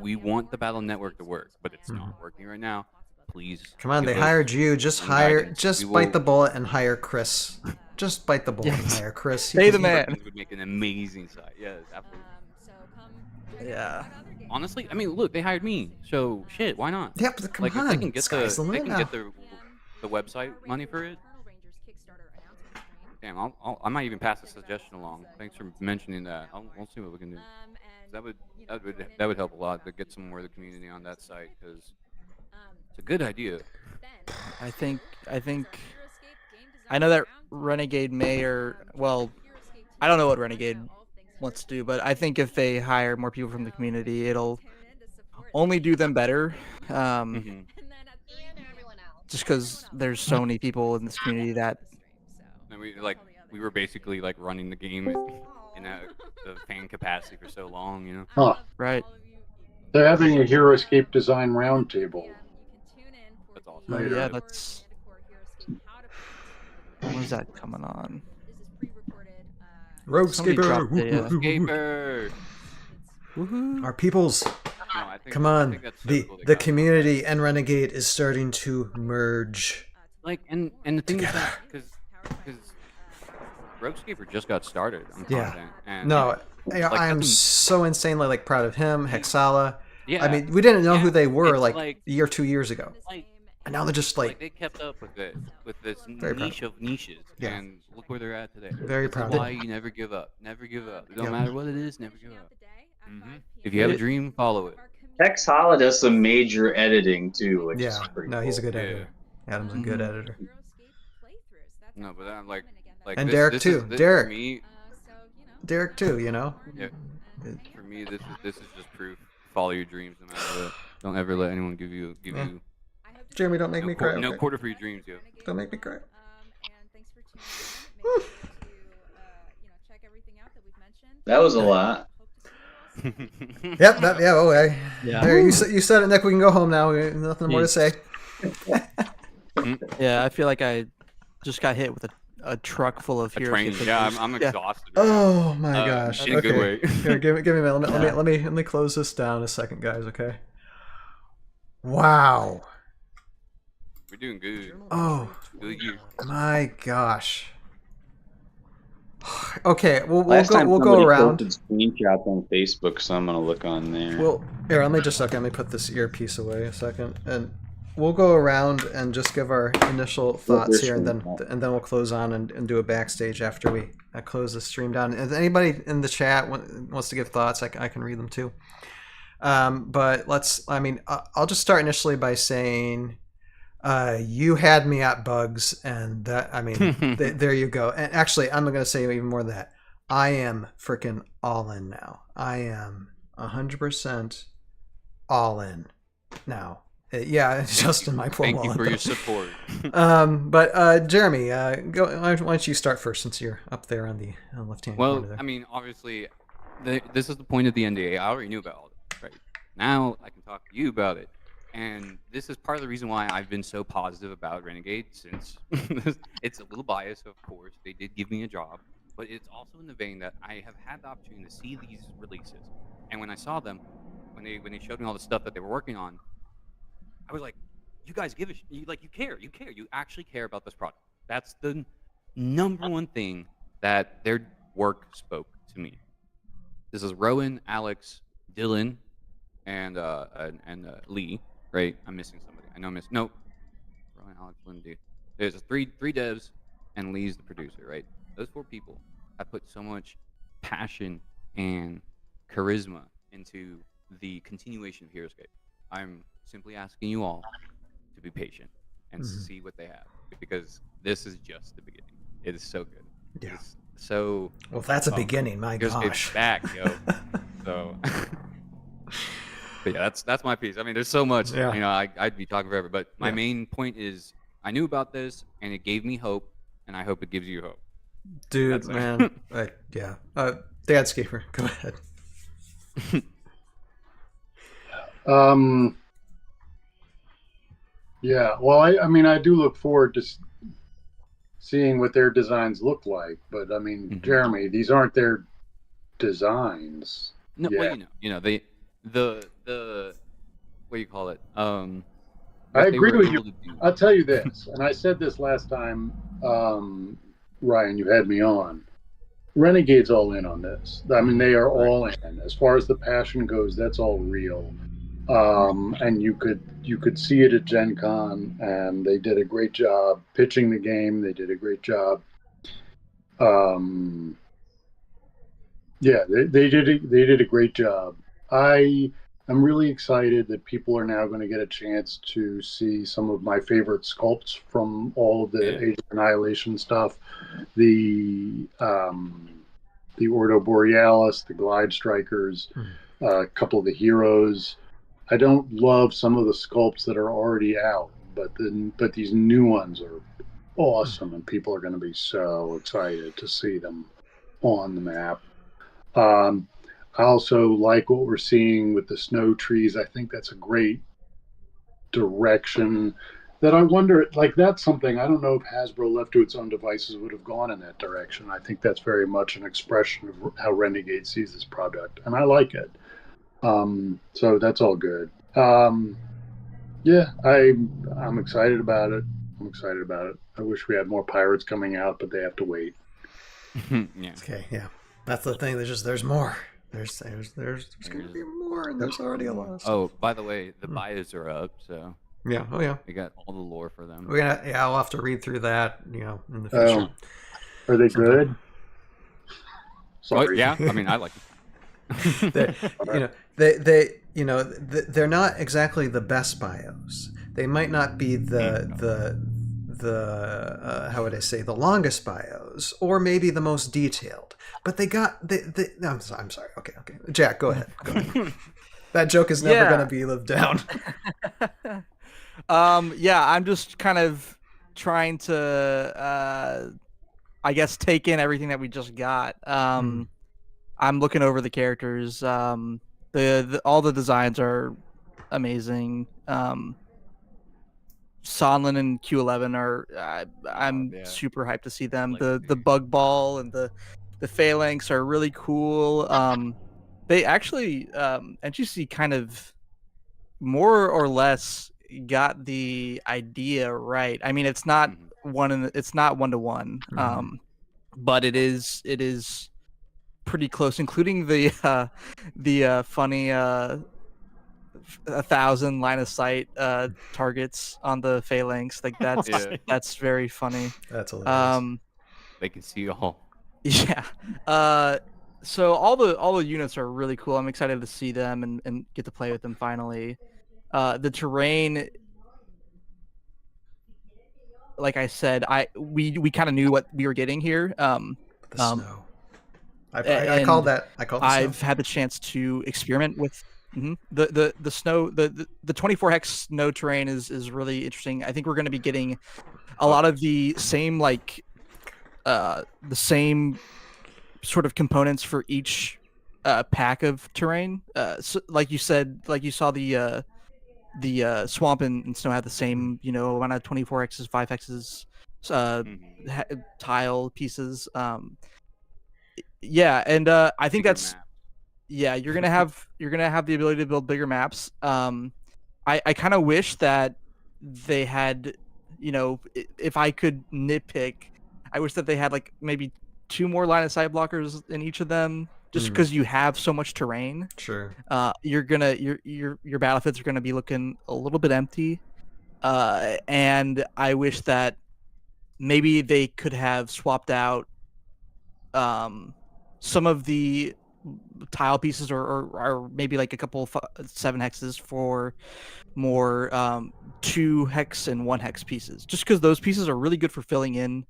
we want the Battle Network to work, but it's not working right now. Please. Come on, they hired you. Just bite the bullet and hire Chris. Just bite the bullet and hire Chris. Stay the man. Would make an amazing site. Yes, absolutely. Yeah. Honestly, I mean, look, they hired me, so shit, why not? Yeah, but come on, if they can get sky's the limit now. the website money for it. Damn, I might even pass the suggestion along. Thanks for mentioning that. We'll see what we can do. That would help a lot to get some more of the community on that site, because it's a good idea. I think I know that Renegade I don't know what Renegade wants to do, but I think if they hire more people from the community, it'll only do them better. Just because there's so many people in this community that. And we were basically like running the game in the fan capacity for so long, Huh. Right. They're having a Heroscape design roundtable. That's awesome. Oh, yeah, that's. When's that coming on? Roguescaper. Roguescaper. Our peoples. No, I think Come I on, think that's so cool they the got it. community and Renegade is starting to merge. Like, and the thing is Together. that because Roguescaper just got started on Yeah. content, and No, like, I am that's so insanely like proud of him, Hexala. yeah. I mean, we didn't know who Yeah, they were it's like like- a year, 2 years ago, like and now they're just like they kept up with it with this Very proud. niche of niches, Yeah. and look where they're at today. Very This proud. is why you never give up. Never give up. It don't Yep. matter what it is. Never give up. Mhm. If you have a dream, follow it. Hex Holla does some major editing too, which yeah. is pretty No, cool. he's a good Yeah. editor. Adam's a good Mhm. editor. No, but I'm like And this, Derek this too. Is, this, Derek. For me, Derek too, you know. yeah, for me, this is just proof. Follow your dreams, no matter what. Don't ever let anyone give you Yeah. Jeremy, don't make me cry. no okay? quarter for your dreams, yo. Don't make me cry. And thanks for tuning in. Make sure to check everything out that we've mentioned. That was a lot. Hope to see you all soon. Yep. Yeah. Oh, I. Yeah. There, you said it, Nick. We can go home now. Nothing more to say. Yeah, I feel like I just got hit with a truck full of A Heroscape train. Yeah, figures. I'm Yeah. exhausted. Oh my gosh. In a good way. Here, give me a minute. Let me close this down a second, guys. Okay. Wow. We're doing good. Oh Good year. my gosh. Okay, we'll Last time go somebody around. posted screenshots on Facebook, so I'm gonna look on there. Well, here, let me put this earpiece away a second, and we'll go around and just give our initial thoughts here, and then we'll close on and do a backstage after we close the stream down. If anybody in the chat wants to give thoughts, I can read them too. But I'll just start initially by saying, you had me at bugs, and that, there you go. And actually, I'm going to say even more than that. I am freaking all in now. I am 100% all in now. Yeah, Justin, my poor Thank you wallet, for but- your support. But Jeremy, why don't you start first, since you're up there on the left-hand corner Well, there. I mean, obviously, this is the point of the NDA. I already knew about all this, right? Now I can talk to you about it. And this is part of the reason why I've been so positive about Renegade, since it's a little biased, of course. They did give me a job, but it's also in the vein that I have had the opportunity to see these releases. And when I saw them, when they showed me all the stuff that they were working on, I was like, you guys give a you care, you actually care about this product. That's the number one thing that their work spoke to me. This is Rowan, Alex, Dylan, and Lee. Right, I'm missing somebody. I know I'm missing. No, Rowan, Alex, Lindy. There's three devs, and Lee's the producer. Right, those 4 people have put so much passion and charisma into the continuation of Heroscape. I'm simply asking you all to be patient and see what they have, because this is just the beginning. It is so good. Yeah. It's so. Well, if that's a beginning, my Heroscape's gosh. back, yo. So. But yeah, that's my piece. I mean, there's so much. Yeah. You know, I'd be talking forever. But my main point is, I knew about this, and it gave me hope, and I hope it gives you hope. Dude, That's it. man. Yeah. Dad Scaper, go ahead. Yeah, well, I mean, I do look forward to seeing what their designs look like. But I mean, Jeremy, these aren't their designs. No, yet. well, you know, the what do you call it? I what they agree were with able you. to do. I'll tell you this, and I said this last time, Ryan, you had me on. Renegade's all in on this. I mean, they are all in. As far as the passion goes, that's all real. And you could see it at Gen Con, and they did a great job pitching the game. They did a great job. Yeah, they did a great job. I'm really excited that people are now going to get a chance to see some of my favorite sculpts from all of the Age of Annihilation stuff. The Ordo Borealis, the Glide Strikers, a couple of the heroes. I don't love some of the sculpts that are already out, but these new ones are awesome, and people are going to be so excited to see them on the map. I also like what we're seeing with the snow trees. I think that's a great direction. That I wonder, like, that's something, I don't know if Hasbro left to its own devices would have gone in that direction. I think that's very much an expression of how Renegade sees this product, and I like it. So that's all good. Yeah, I'm excited about it. I'm excited about it. I wish we had more pirates coming out, but they have to wait. Yeah. Okay, yeah. That's the thing. There's more. There's going to be more, and there's already a lot of stuff. Oh, by the way, the bios are up, so Yeah. Oh yeah. we got all the lore for them. I'll have to read through that, in the future. Are they Sometime. good? Oh, Sorry. yeah, I mean, I like it. They're not exactly the best bios. They might not be the how would I say, the longest bios, or maybe the most detailed. But they got I'm sorry. Okay. Jack, go ahead. That joke is never going to be lived down. Yeah, I'm just kind of trying to, I guess, take in everything that we just got. I'm looking over the characters. All the designs are amazing. Sonlin and Q11 are. I'm super hyped to see them. The bug ball and the phalanx are really cool. They actually NGC kind of more or less got the idea right. I mean, it's not it's not 1-to-1, but it is pretty close, including the funny 1,000 line of sight targets on the phalanx. Like that's very funny. That's hilarious. They can see all. Yeah. So all the units are really cool. I'm excited to see them and get to play with them finally. The terrain, like I said, we kind of knew what we were getting here. The snow. I called that. I've had the chance to experiment with the snow. The 24 hex snow terrain is really interesting. I think we're going to be getting a lot of the same the same sort of components for each pack of terrain. So, like you said, like you saw the swamp and snow had the same, amount of 24x's, 5x's tile pieces. Yeah, and I think that's you're gonna have the ability to build bigger maps. I kind of wish that they had, if I could nitpick, I wish that they had like maybe 2 more line of sight blockers in each of them, just because you have so much terrain. Sure. Your battlefields are gonna be looking a little bit empty, and I wish that maybe they could have swapped out some of the tile pieces, or maybe like a couple 7 hexes for more 2 hex and 1 hex pieces, just because those pieces are really good for filling in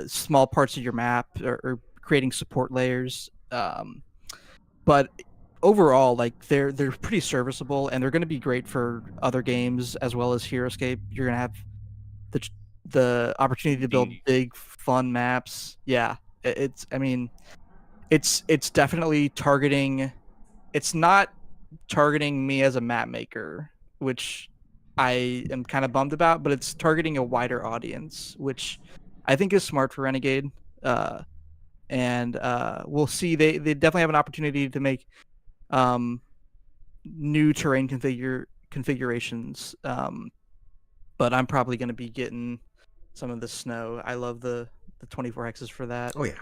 small parts of your map or creating support layers. But overall, like they're pretty serviceable, and they're going to be great for other games as well as Heroscape. You're going to have the opportunity to build big, fun maps. Yeah, it's definitely targeting. It's not targeting me as a map maker, which I am kind of bummed about, but it's targeting a wider audience, which I think is smart for Renegade. And we'll see. They definitely have an opportunity to make new terrain configurations. But I'm probably going to be getting some of the snow. I love the 24 hexes for that. Oh yeah.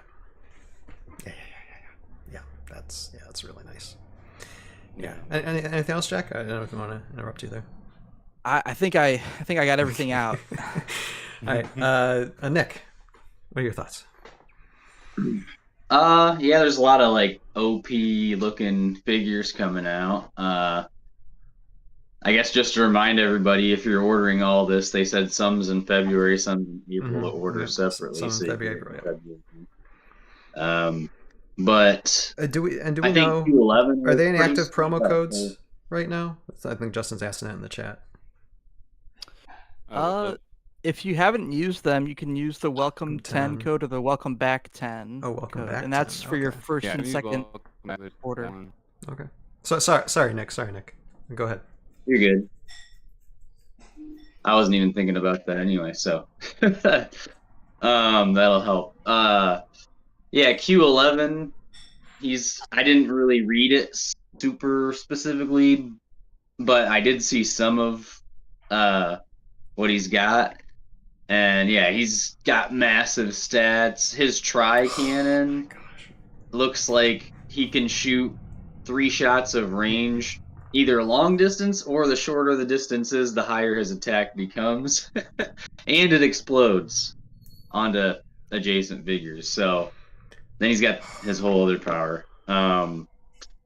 Yeah. That's really nice. Yeah. Anything else, Jack? I don't know if you want to interrupt you there. I think I got everything out. All right. Nick, what are your thoughts? Yeah, there's a lot of like OP looking figures coming out. I guess just to remind everybody, if you're ordering all this, they said some's in February, some's in April to order separately. Some so February. But do we I know? Q11 are they in active promo codes right now? I think Justin's asking that in the chat. If you haven't used them, you can use the Welcome 10 code or the Welcome Back 10. Oh, Welcome Back, and that's 10. for your first and second order. Okay. So sorry, Nick. Go ahead. You're good. I wasn't even thinking about that anyway, so that'll help. Yeah, Q11. I didn't really read it super specifically, but I did see some of what he's got. And yeah, he's got massive stats. His tri-cannon looks like he can shoot 3 shots of range, either long distance or the shorter the distance is, the higher his attack becomes. And it explodes onto adjacent figures. So then he's got his whole other power.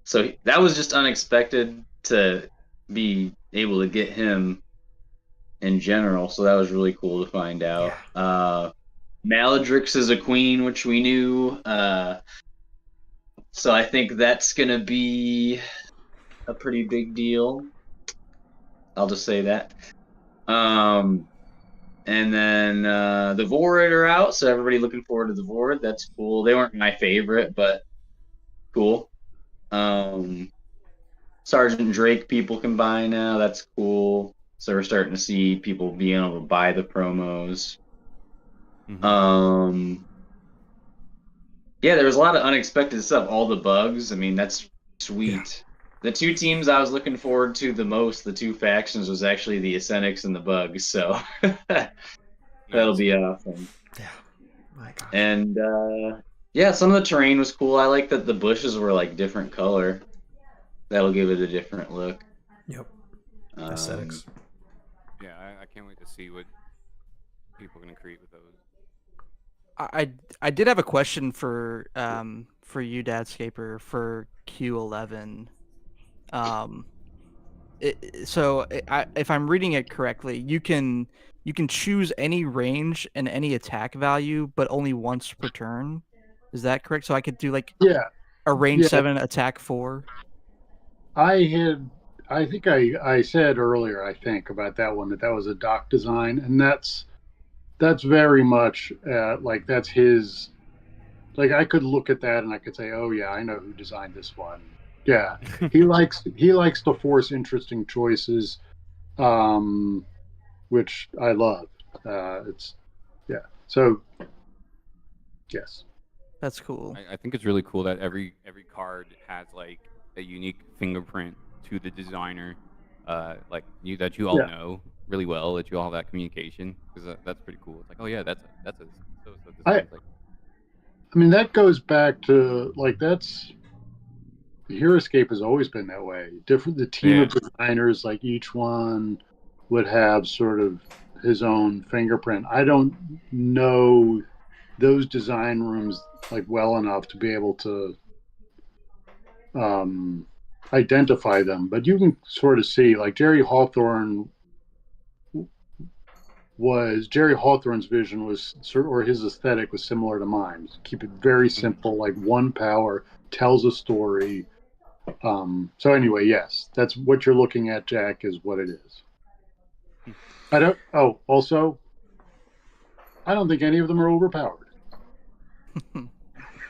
So that was just unexpected to be able to get him in general. So that was really cool to find out. Maladrix is a queen, which we knew. So I think that's going to be a pretty big deal. I'll just say that. And then the Vorid are out, so everybody looking forward to the Vorid. That's cool. They weren't my favorite, but cool. Sergeant Drake people can buy now. That's cool. So we're starting to see people being able to buy the promos. Yeah, there was a lot of unexpected stuff. All the bugs. I mean, that's sweet. The 2 teams I was looking forward to the most, the 2 factions, was actually the Ascenics and the Bugs. So that'll be awesome. Yeah. My gosh. And yeah, some of the terrain was cool. I like that the bushes were like different color. That'll give it a different look. Yep. Aesthetics. Yeah, I can't wait to see what people are gonna create with those. I did have a question for you, Dadscaper, for Q11. If I'm reading it correctly, you can choose any range and any attack value, but only once per turn. Is that correct? So I could do like a range 7, attack 4. I think I said earlier, I think, about that one, that was a doc design, and that's very much like that's his. Like I could look at that and I could say, oh yeah, I know who designed this one. Yeah, he likes to force interesting choices, which I love. So yes, that's cool. I think it's really cool that every card has like a unique fingerprint to the designer, like that you all know really well, that you all have that communication, because that's pretty cool. It's like, oh yeah, that's a design. I mean, that goes back to like that's the Heroscape has always been that way. The team of designers, like each one would have sort of his own fingerprint. I don't know those design rooms like well enough to be able to identify them, but you can sort of see like Jerry Hawthorne's vision was or his aesthetic was similar to mine. Keep it very simple, like one power, tells a story. So anyway, yes, that's what you're looking at, Jack, is what it is. Also, I don't think any of them are overpowered.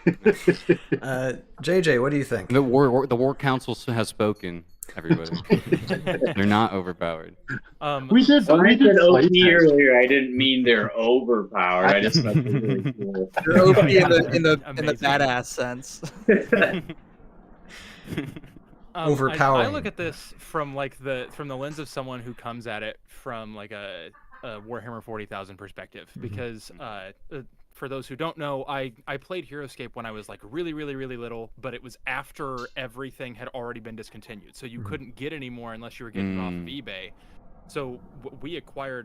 JJ, what do you think? The War Council has spoken. Everybody, they're not overpowered. We said OP earlier. I didn't mean they're overpowered. I just thought they were really cool. They're OP in the badass sense. Overpowering. I look at this from the lens of someone who comes at it from like a Warhammer 40,000 perspective, because for those who don't know, I played Heroscape when I was like really little, but it was after everything had already been discontinued, so you couldn't get any more unless you were getting it off of eBay. So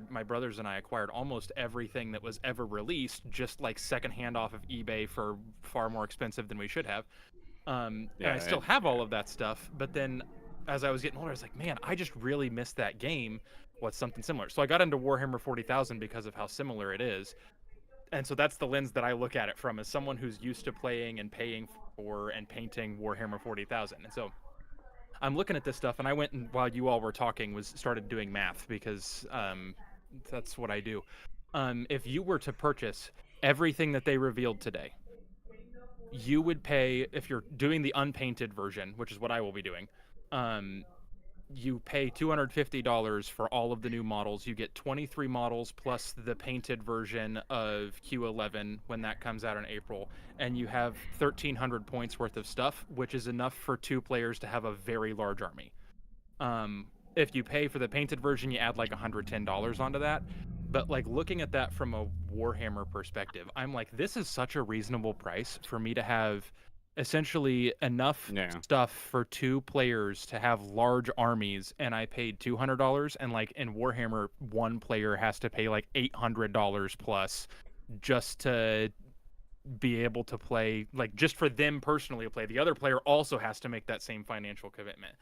my brothers and I acquired almost everything that was ever released, just like secondhand off of eBay for far more expensive than we should have. And I still have all of that stuff, but then as I was getting older, I was like, man, I just really missed that game. What's something similar? So I got into Warhammer 40,000 because of how similar it is. And so that's the lens that I look at it from, as someone who's used to playing and paying for and painting Warhammer 40,000. And so I'm looking at this stuff, and I went and, while you all were talking, started doing math, because that's what I do. If you were to purchase everything that they revealed today, you would pay, if you're doing the unpainted version, which is what I will be doing, you pay $250 for all of the new models. You get 23 models plus the painted version of Q11 when that comes out in April, and you have 1,300 points worth of stuff, which is enough for 2 players to have a very large army. If you pay for the painted version, you add like $110 onto that. But like looking at that from a Warhammer perspective, I'm like, this is such a reasonable price for me to have essentially enough stuff for 2 players to have large armies, and I paid $200, and like in Warhammer, 1 player has to pay like $800 plus just to be able to play, like just for them personally to play. The other player also has to make that same financial commitment.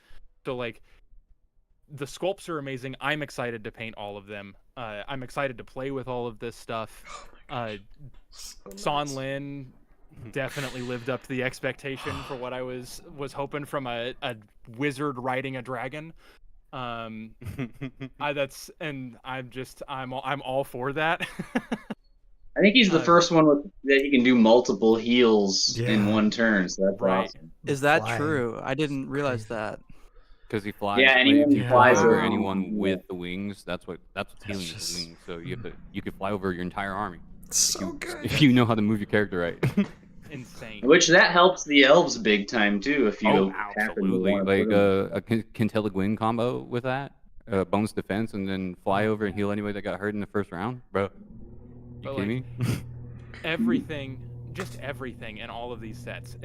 So like the sculpts are amazing. I'm excited to paint all of them. I'm excited to play with all of this stuff. Son Lin definitely lived up to the expectation for what I was hoping from a wizard riding a dragon. I'm all for that. I think he's the first one that he can do multiple heals in one turn. So that's awesome. Is that true? I didn't realize that. Because he flies. Yeah, anyone if you who fly flies over around, anyone with the wings, that's what's healing with the wings. So you could fly over your entire army. So good. If you know how to move your character right. Insane. Which that helps the elves big time too. If you absolutely, like a Kintellig wing combo with that, bonus defense, and then fly over and heal anybody that got hurt in the first round, bro. You kidding me? Everything, just everything in all of these sets,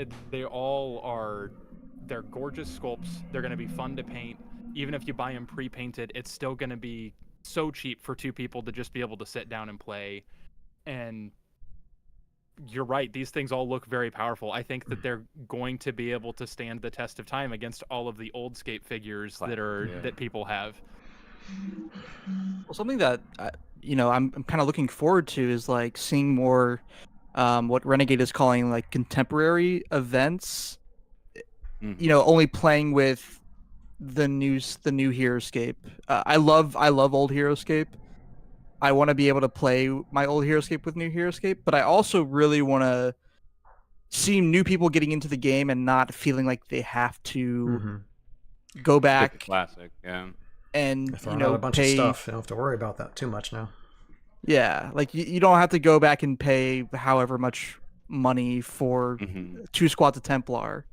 they're gorgeous sculpts. They're going to be fun to paint. Even if you buy them pre-painted, it's still going to be so cheap for 2 people to just be able to sit down and play. And you're right, these things all look very powerful. I think that they're going to be able to stand the test of time against all of the old Scape figures that people have. Well, something that I'm kind of looking forward to is like seeing more what Renegade is calling like contemporary events. Only playing with the new Heroscape. I love old Heroscape. I want to be able to play my old Heroscape with new Heroscape, but I also really want to see new people getting into the game and not feeling like they have to go back. Classic, yeah. out And a bunch of stuff. You don't have to worry about that too much now. Yeah, like you don't have to go back and pay however much money for 2 squads of Templar.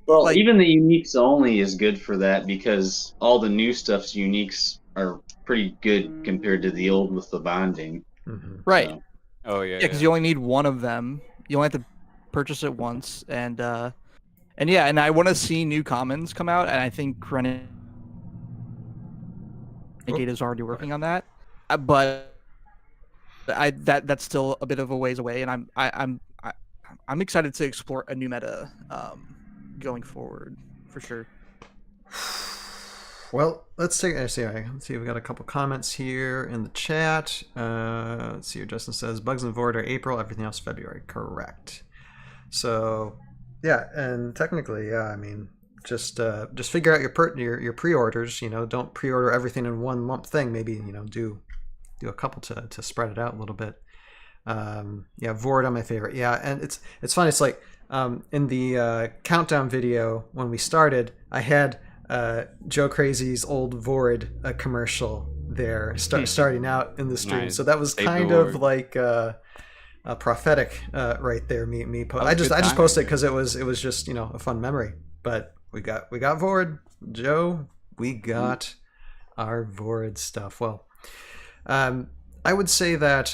Well, even the uniques only is good for that because all the new stuff's uniques are pretty good compared to the old with the bonding. Right. So. Oh yeah. Yeah, because you only need one of them. You only have to purchase it once, and I want to see new commons come out, and I think Renegade is already working on that, but that's still a bit of a ways away, and I'm excited to explore a new meta going forward for sure. Well, let's see. We got a couple comments here in the chat. Let's see here. Justin says Bugs and Void are April, everything else February. Correct. So, yeah, and technically, yeah. I mean, just figure out your pre-orders. Don't pre-order everything in one lump thing. Maybe do a couple to spread it out a little bit. Yeah, Vord on my favorite. Yeah, and it's fun. It's like in the countdown video when we started, I had Joe Crazy's old Vord commercial there starting out in the stream. Nice. So that was kind of like a prophetic right there. Me I just posted it because it was just a fun memory. But we got Vord, Joe. We got our Vord stuff. Well, I would say that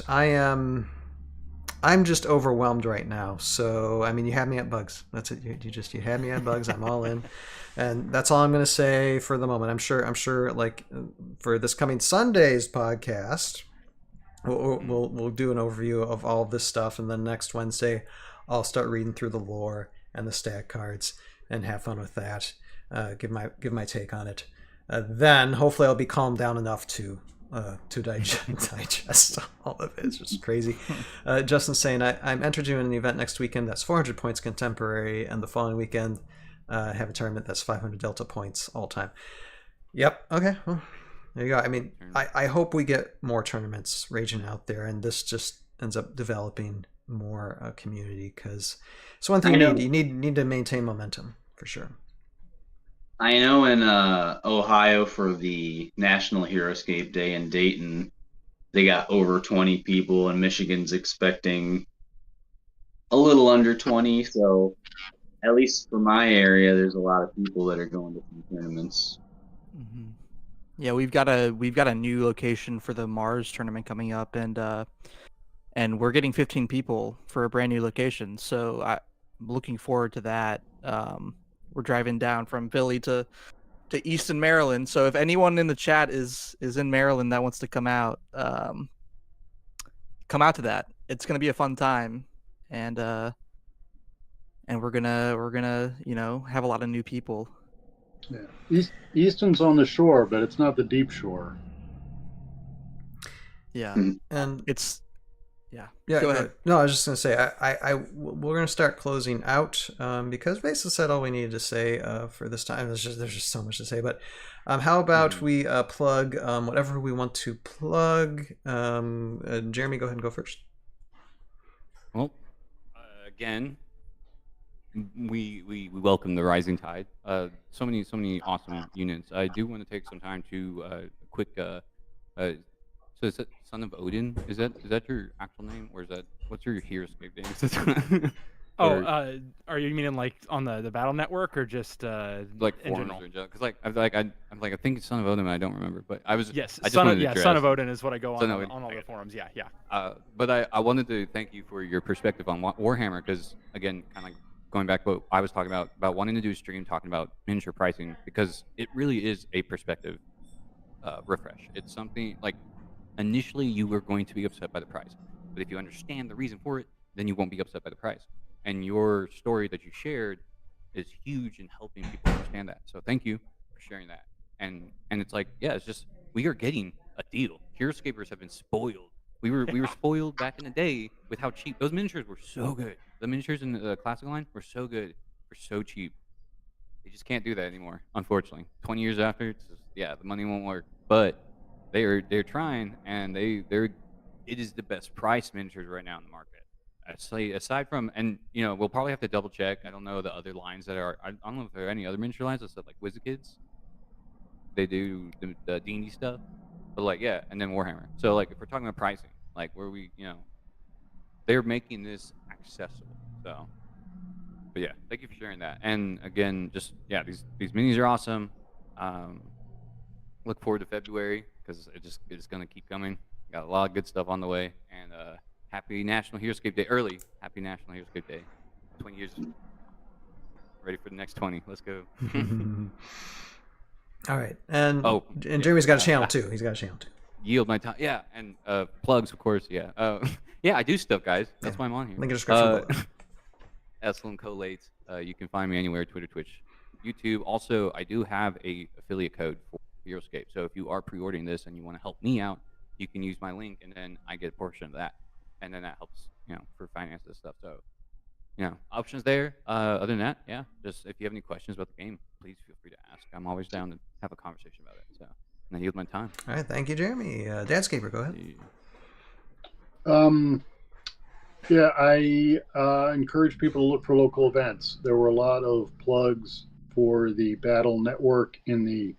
I'm just overwhelmed right now. So, I mean, you had me at Bugs. That's it. You had me at Bugs. I'm all in. And that's all I'm going to say for the moment. I'm sure like for this coming Sunday's podcast, we'll do an overview of all of this stuff. And then next Wednesday, I'll start reading through the lore and the stat cards and have fun with that. Give my take on it. Then hopefully I'll be calmed down enough to digest all of it. It's just crazy. Justin's saying, I'm entered you in an event next weekend that's 400 points contemporary, and the following weekend have a tournament that's 500 Delta points all time. Yep. Okay. Well, there you go. I mean, I hope we get more tournaments raging out there, and this just ends up developing more community, because it's one thing you need to maintain momentum for sure. I know in Ohio for the National Heroscape Day in Dayton, they got over 20 people, and Michigan's expecting a little under 20. So at least for my area, there's a lot of people that are going to some tournaments. Mm-hmm. Yeah, we've got a new location for the Mars tournament coming up, and we're getting 15 people for a brand new location. So I'm looking forward to that. We're driving down from Philly to Easton, Maryland. So if anyone in the chat is in Maryland that wants to come out to that. It's gonna be a fun time, and we're gonna have a lot of new people. Yeah, Easton's on the shore, but it's not the deep shore. Yeah, and it's yeah. Go ahead. No, I was just gonna say we're gonna start closing out because basically said all we needed to say for this time. There's just so much to say, but how about we plug whatever we want to plug? Jeremy, go ahead and go first. Well, again, we welcome the rising tide. So many awesome units. I do want to take some time to quick. So is it Son of Odin? Is that your actual name, or is that what's your Heroscape name? Are you meaning like on the Battle Network or just like in forums general? or just because I'm like I think it's Son of Odin, but I don't remember. But I just Son wanted of Odin is what I go on all the forums. Yeah. But I wanted to thank you for your perspective on Warhammer, because again, kind of like going back to what I was talking about wanting to do a stream talking about miniature pricing, because it really is a perspective refresh. It's something like initially you were going to be upset by the price, but if you understand the reason for it, then you won't be upset by the price. And your story that you shared is huge in helping people understand that. So thank you for sharing that. And it's like, yeah, it's just we are getting a deal. Heroscapers have been spoiled. We were spoiled back in the day with how cheap those miniatures were. So good. The miniatures in the classic line were so good, were so cheap. They just can't do that anymore, unfortunately. 20 years after, it's just, the money won't work. But they're trying, and it is the best price miniatures right now in the market. I'd say aside from, and we'll probably have to double check. I don't know the other lines that are. I don't know if there are any other miniature lines that said like WizKids. They do the D&D stuff, but and then Warhammer. So if we're talking about pricing, where we they're making this accessible. So, but yeah, thank you for sharing that. And again, just these minis are awesome. Look forward to February, because it's gonna keep coming. Got a lot of good stuff on the way, and happy National Heroscape Day early. Happy National Heroscape Day. 20 years. Ready for the next 20. Let's go. All right, and Jeremy's got a channel too. He's got a channel too. Yield my time. Yeah, and plugs, of course. Yeah. Yeah, I do stuff, guys. That's why I'm on here. Link in the description below. Eslam Colate. You can find me anywhere: Twitter, Twitch, YouTube. Also, I do have a affiliate code for Heroscape. So if you are pre-ordering this and you want to help me out, you can use my link, and then I get a portion of that, and then that helps for finances stuff. So options there. Other than that, just if you have any questions about the game, please feel free to ask. I'm always down to have a conversation about it. So, and I yield my time. All right, thank you, Jeremy. Dadscaper, go ahead. I encourage people to look for local events. There were a lot of plugs for the Battle Network in the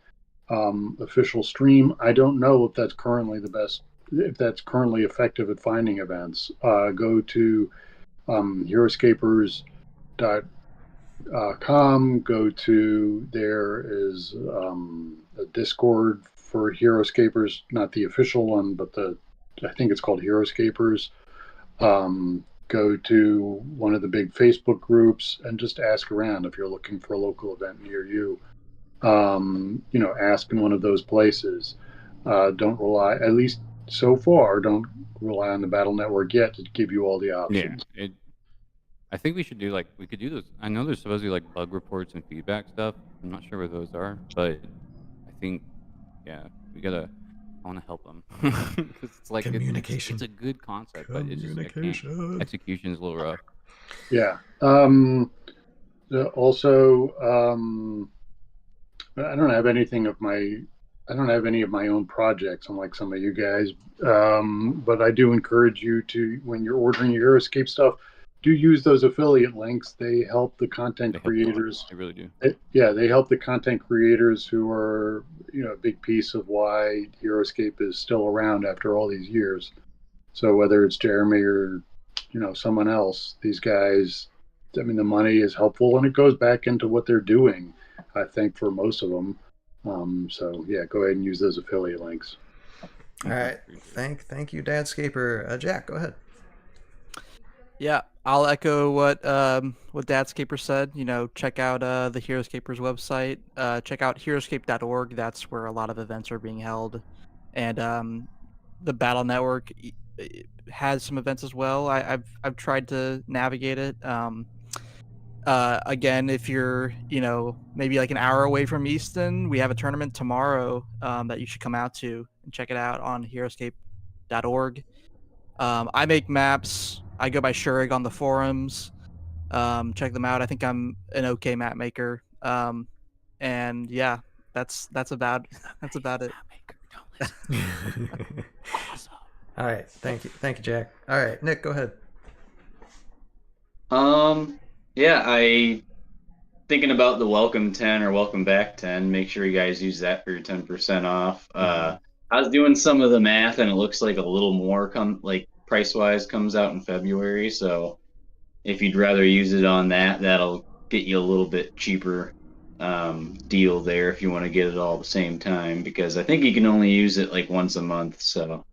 official stream. I don't know if that's currently if that's currently effective at finding events. Go to heroscapers.com. Go to, there is a Discord for Heroscapers, not the official one, but I think it's called Heroscapers. Go to one of the big Facebook groups and just ask around if you're looking for a local event near you. Ask in one of those places. Don't rely, at least so far, don't rely on the Battle Network yet to give you all the options. Yeah, I think we should do we could do those. I know there's supposedly bug reports and feedback stuff. I'm not sure what those are, but I think we gotta. I want to help them because it's communication. It's a good concept, but it's just execution is a little rough. Yeah. Also, I don't have any of my own projects, unlike some of you guys. But I do encourage you to, when you're ordering your Heroscape stuff, do use those affiliate links. They help the content They help a lot. creators. They really do. They help the content creators who are, a big piece of why Heroscape is still around after all these years. So whether it's Jeremy or, someone else, these guys, I mean, the money is helpful and it goes back into what they're doing, I think, for most of them. So yeah, go ahead and use those affiliate links. All right. Thank you, Dadscaper. Jack, go ahead. Yeah, I'll echo what Dadscaper said. Check out the Heroscapers website. Check out heroscape.org. That's where a lot of events are being held, and the Battle Network has some events as well. I've tried to navigate it. Again, if you're maybe like an hour away from Easton, we have a tournament tomorrow that you should come out to and check it out on heroscape.org. I make maps. I go by Shurig on the forums. Check them out. I think I'm an okay map maker. And yeah, that's about it. All right, thank you, Jack. All right, Nick, go ahead. Yeah, I thinking about the welcome 10 or welcome back 10. Make sure you guys use that for your 10% off. I was doing some of the math, and it looks like a little more price-wise comes out in February. So if you'd rather use it on that, that'll get you a little bit cheaper deal there if you want to get it all at the same time, because I think you can only use it like once a month. So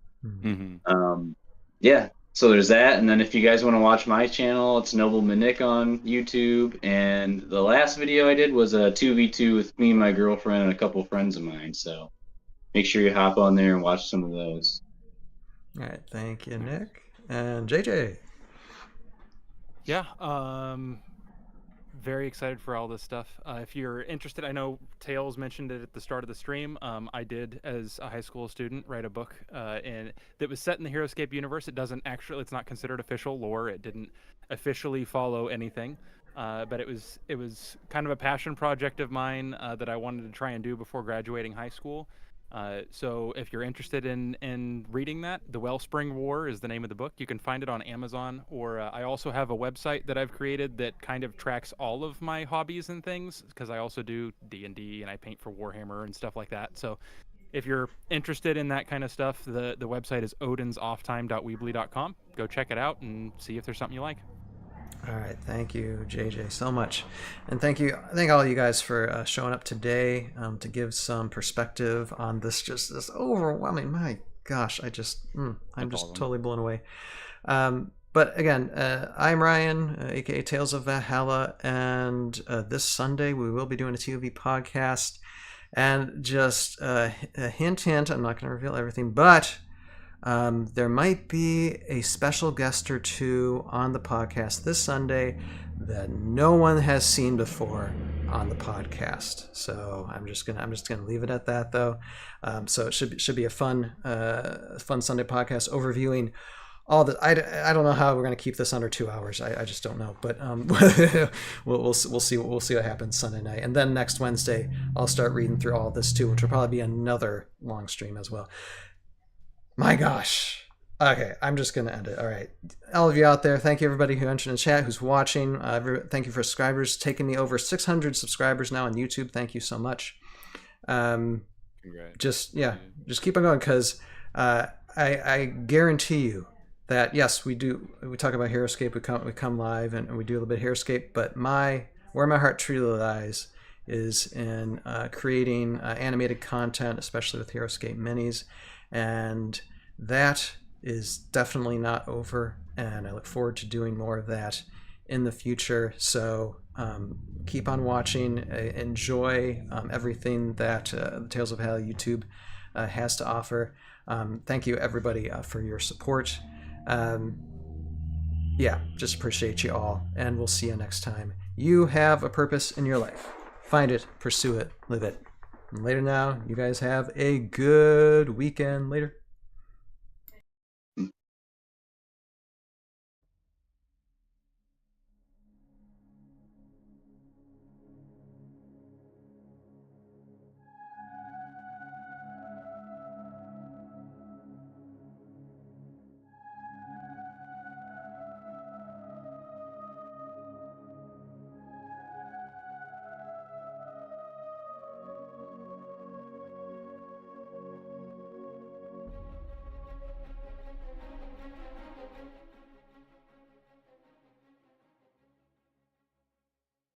yeah, so there's that. And then if you guys want to watch my channel, it's Nobleman Nick on YouTube. And the last video I did was a 2v2 with me and my girlfriend and a couple friends of mine. So make sure you hop on there and watch some of those. All right, thank you, Nick. And JJ. Yeah, very excited for all this stuff. If you're interested, I know Tails mentioned it at the start of the stream. I did, as a high school student, write a book that was set in the Heroscape universe. It's not considered official lore. It didn't officially follow anything, but it was kind of a passion project of mine that I wanted to try and do before graduating high school. So if you're interested in reading that, The Wellspring War is the name of the book. You can find it on Amazon, or I also have a website that I've created that kind of tracks all of my hobbies and things, because I also do D&D and I paint for Warhammer and stuff like that. So if you're interested in that kind of stuff, the website is odinsoftime.weebly.com. Go check it out and see if there's something you like. All right, thank you, JJ, so much, and thank all you guys for showing up today to give some perspective on this overwhelming. My gosh, I'm just totally blown away. But again, I'm Ryan, aka Tales of Valhalla, and this Sunday we will be doing a ToV podcast. And just a hint, I'm not going to reveal everything, but there might be a special guest or two on the podcast this Sunday that no one has seen before on the podcast. So I'm just gonna leave it at that, though. So it should be a fun Sunday podcast overviewing all the. I don't know how we're gonna keep this under 2 hours. I just don't know. But we'll see what happens Sunday night, and then next Wednesday I'll start reading through all of this too, which will probably be another long stream as well. My gosh. Okay, I'm just going to end it. All right. All of you out there, thank you everybody who entered in chat, who's watching. Thank you for subscribers. Taking me over 600 subscribers now on YouTube. Thank you so much. Just keep on going, because I guarantee you that, yes, we talk about Heroscape, we come live and we do a little bit of Heroscape, but where my heart truly lies is in creating animated content, especially with Heroscape minis. And that is definitely not over, and I look forward to doing more of that in the future. So keep on watching, enjoy everything that the Tales of Valhalla YouTube has to offer. Thank you everybody for your support. Just appreciate you all, and we'll see you next time. You have a purpose in your life. Find it, pursue it, live it. And later now, you guys have a good weekend. Later.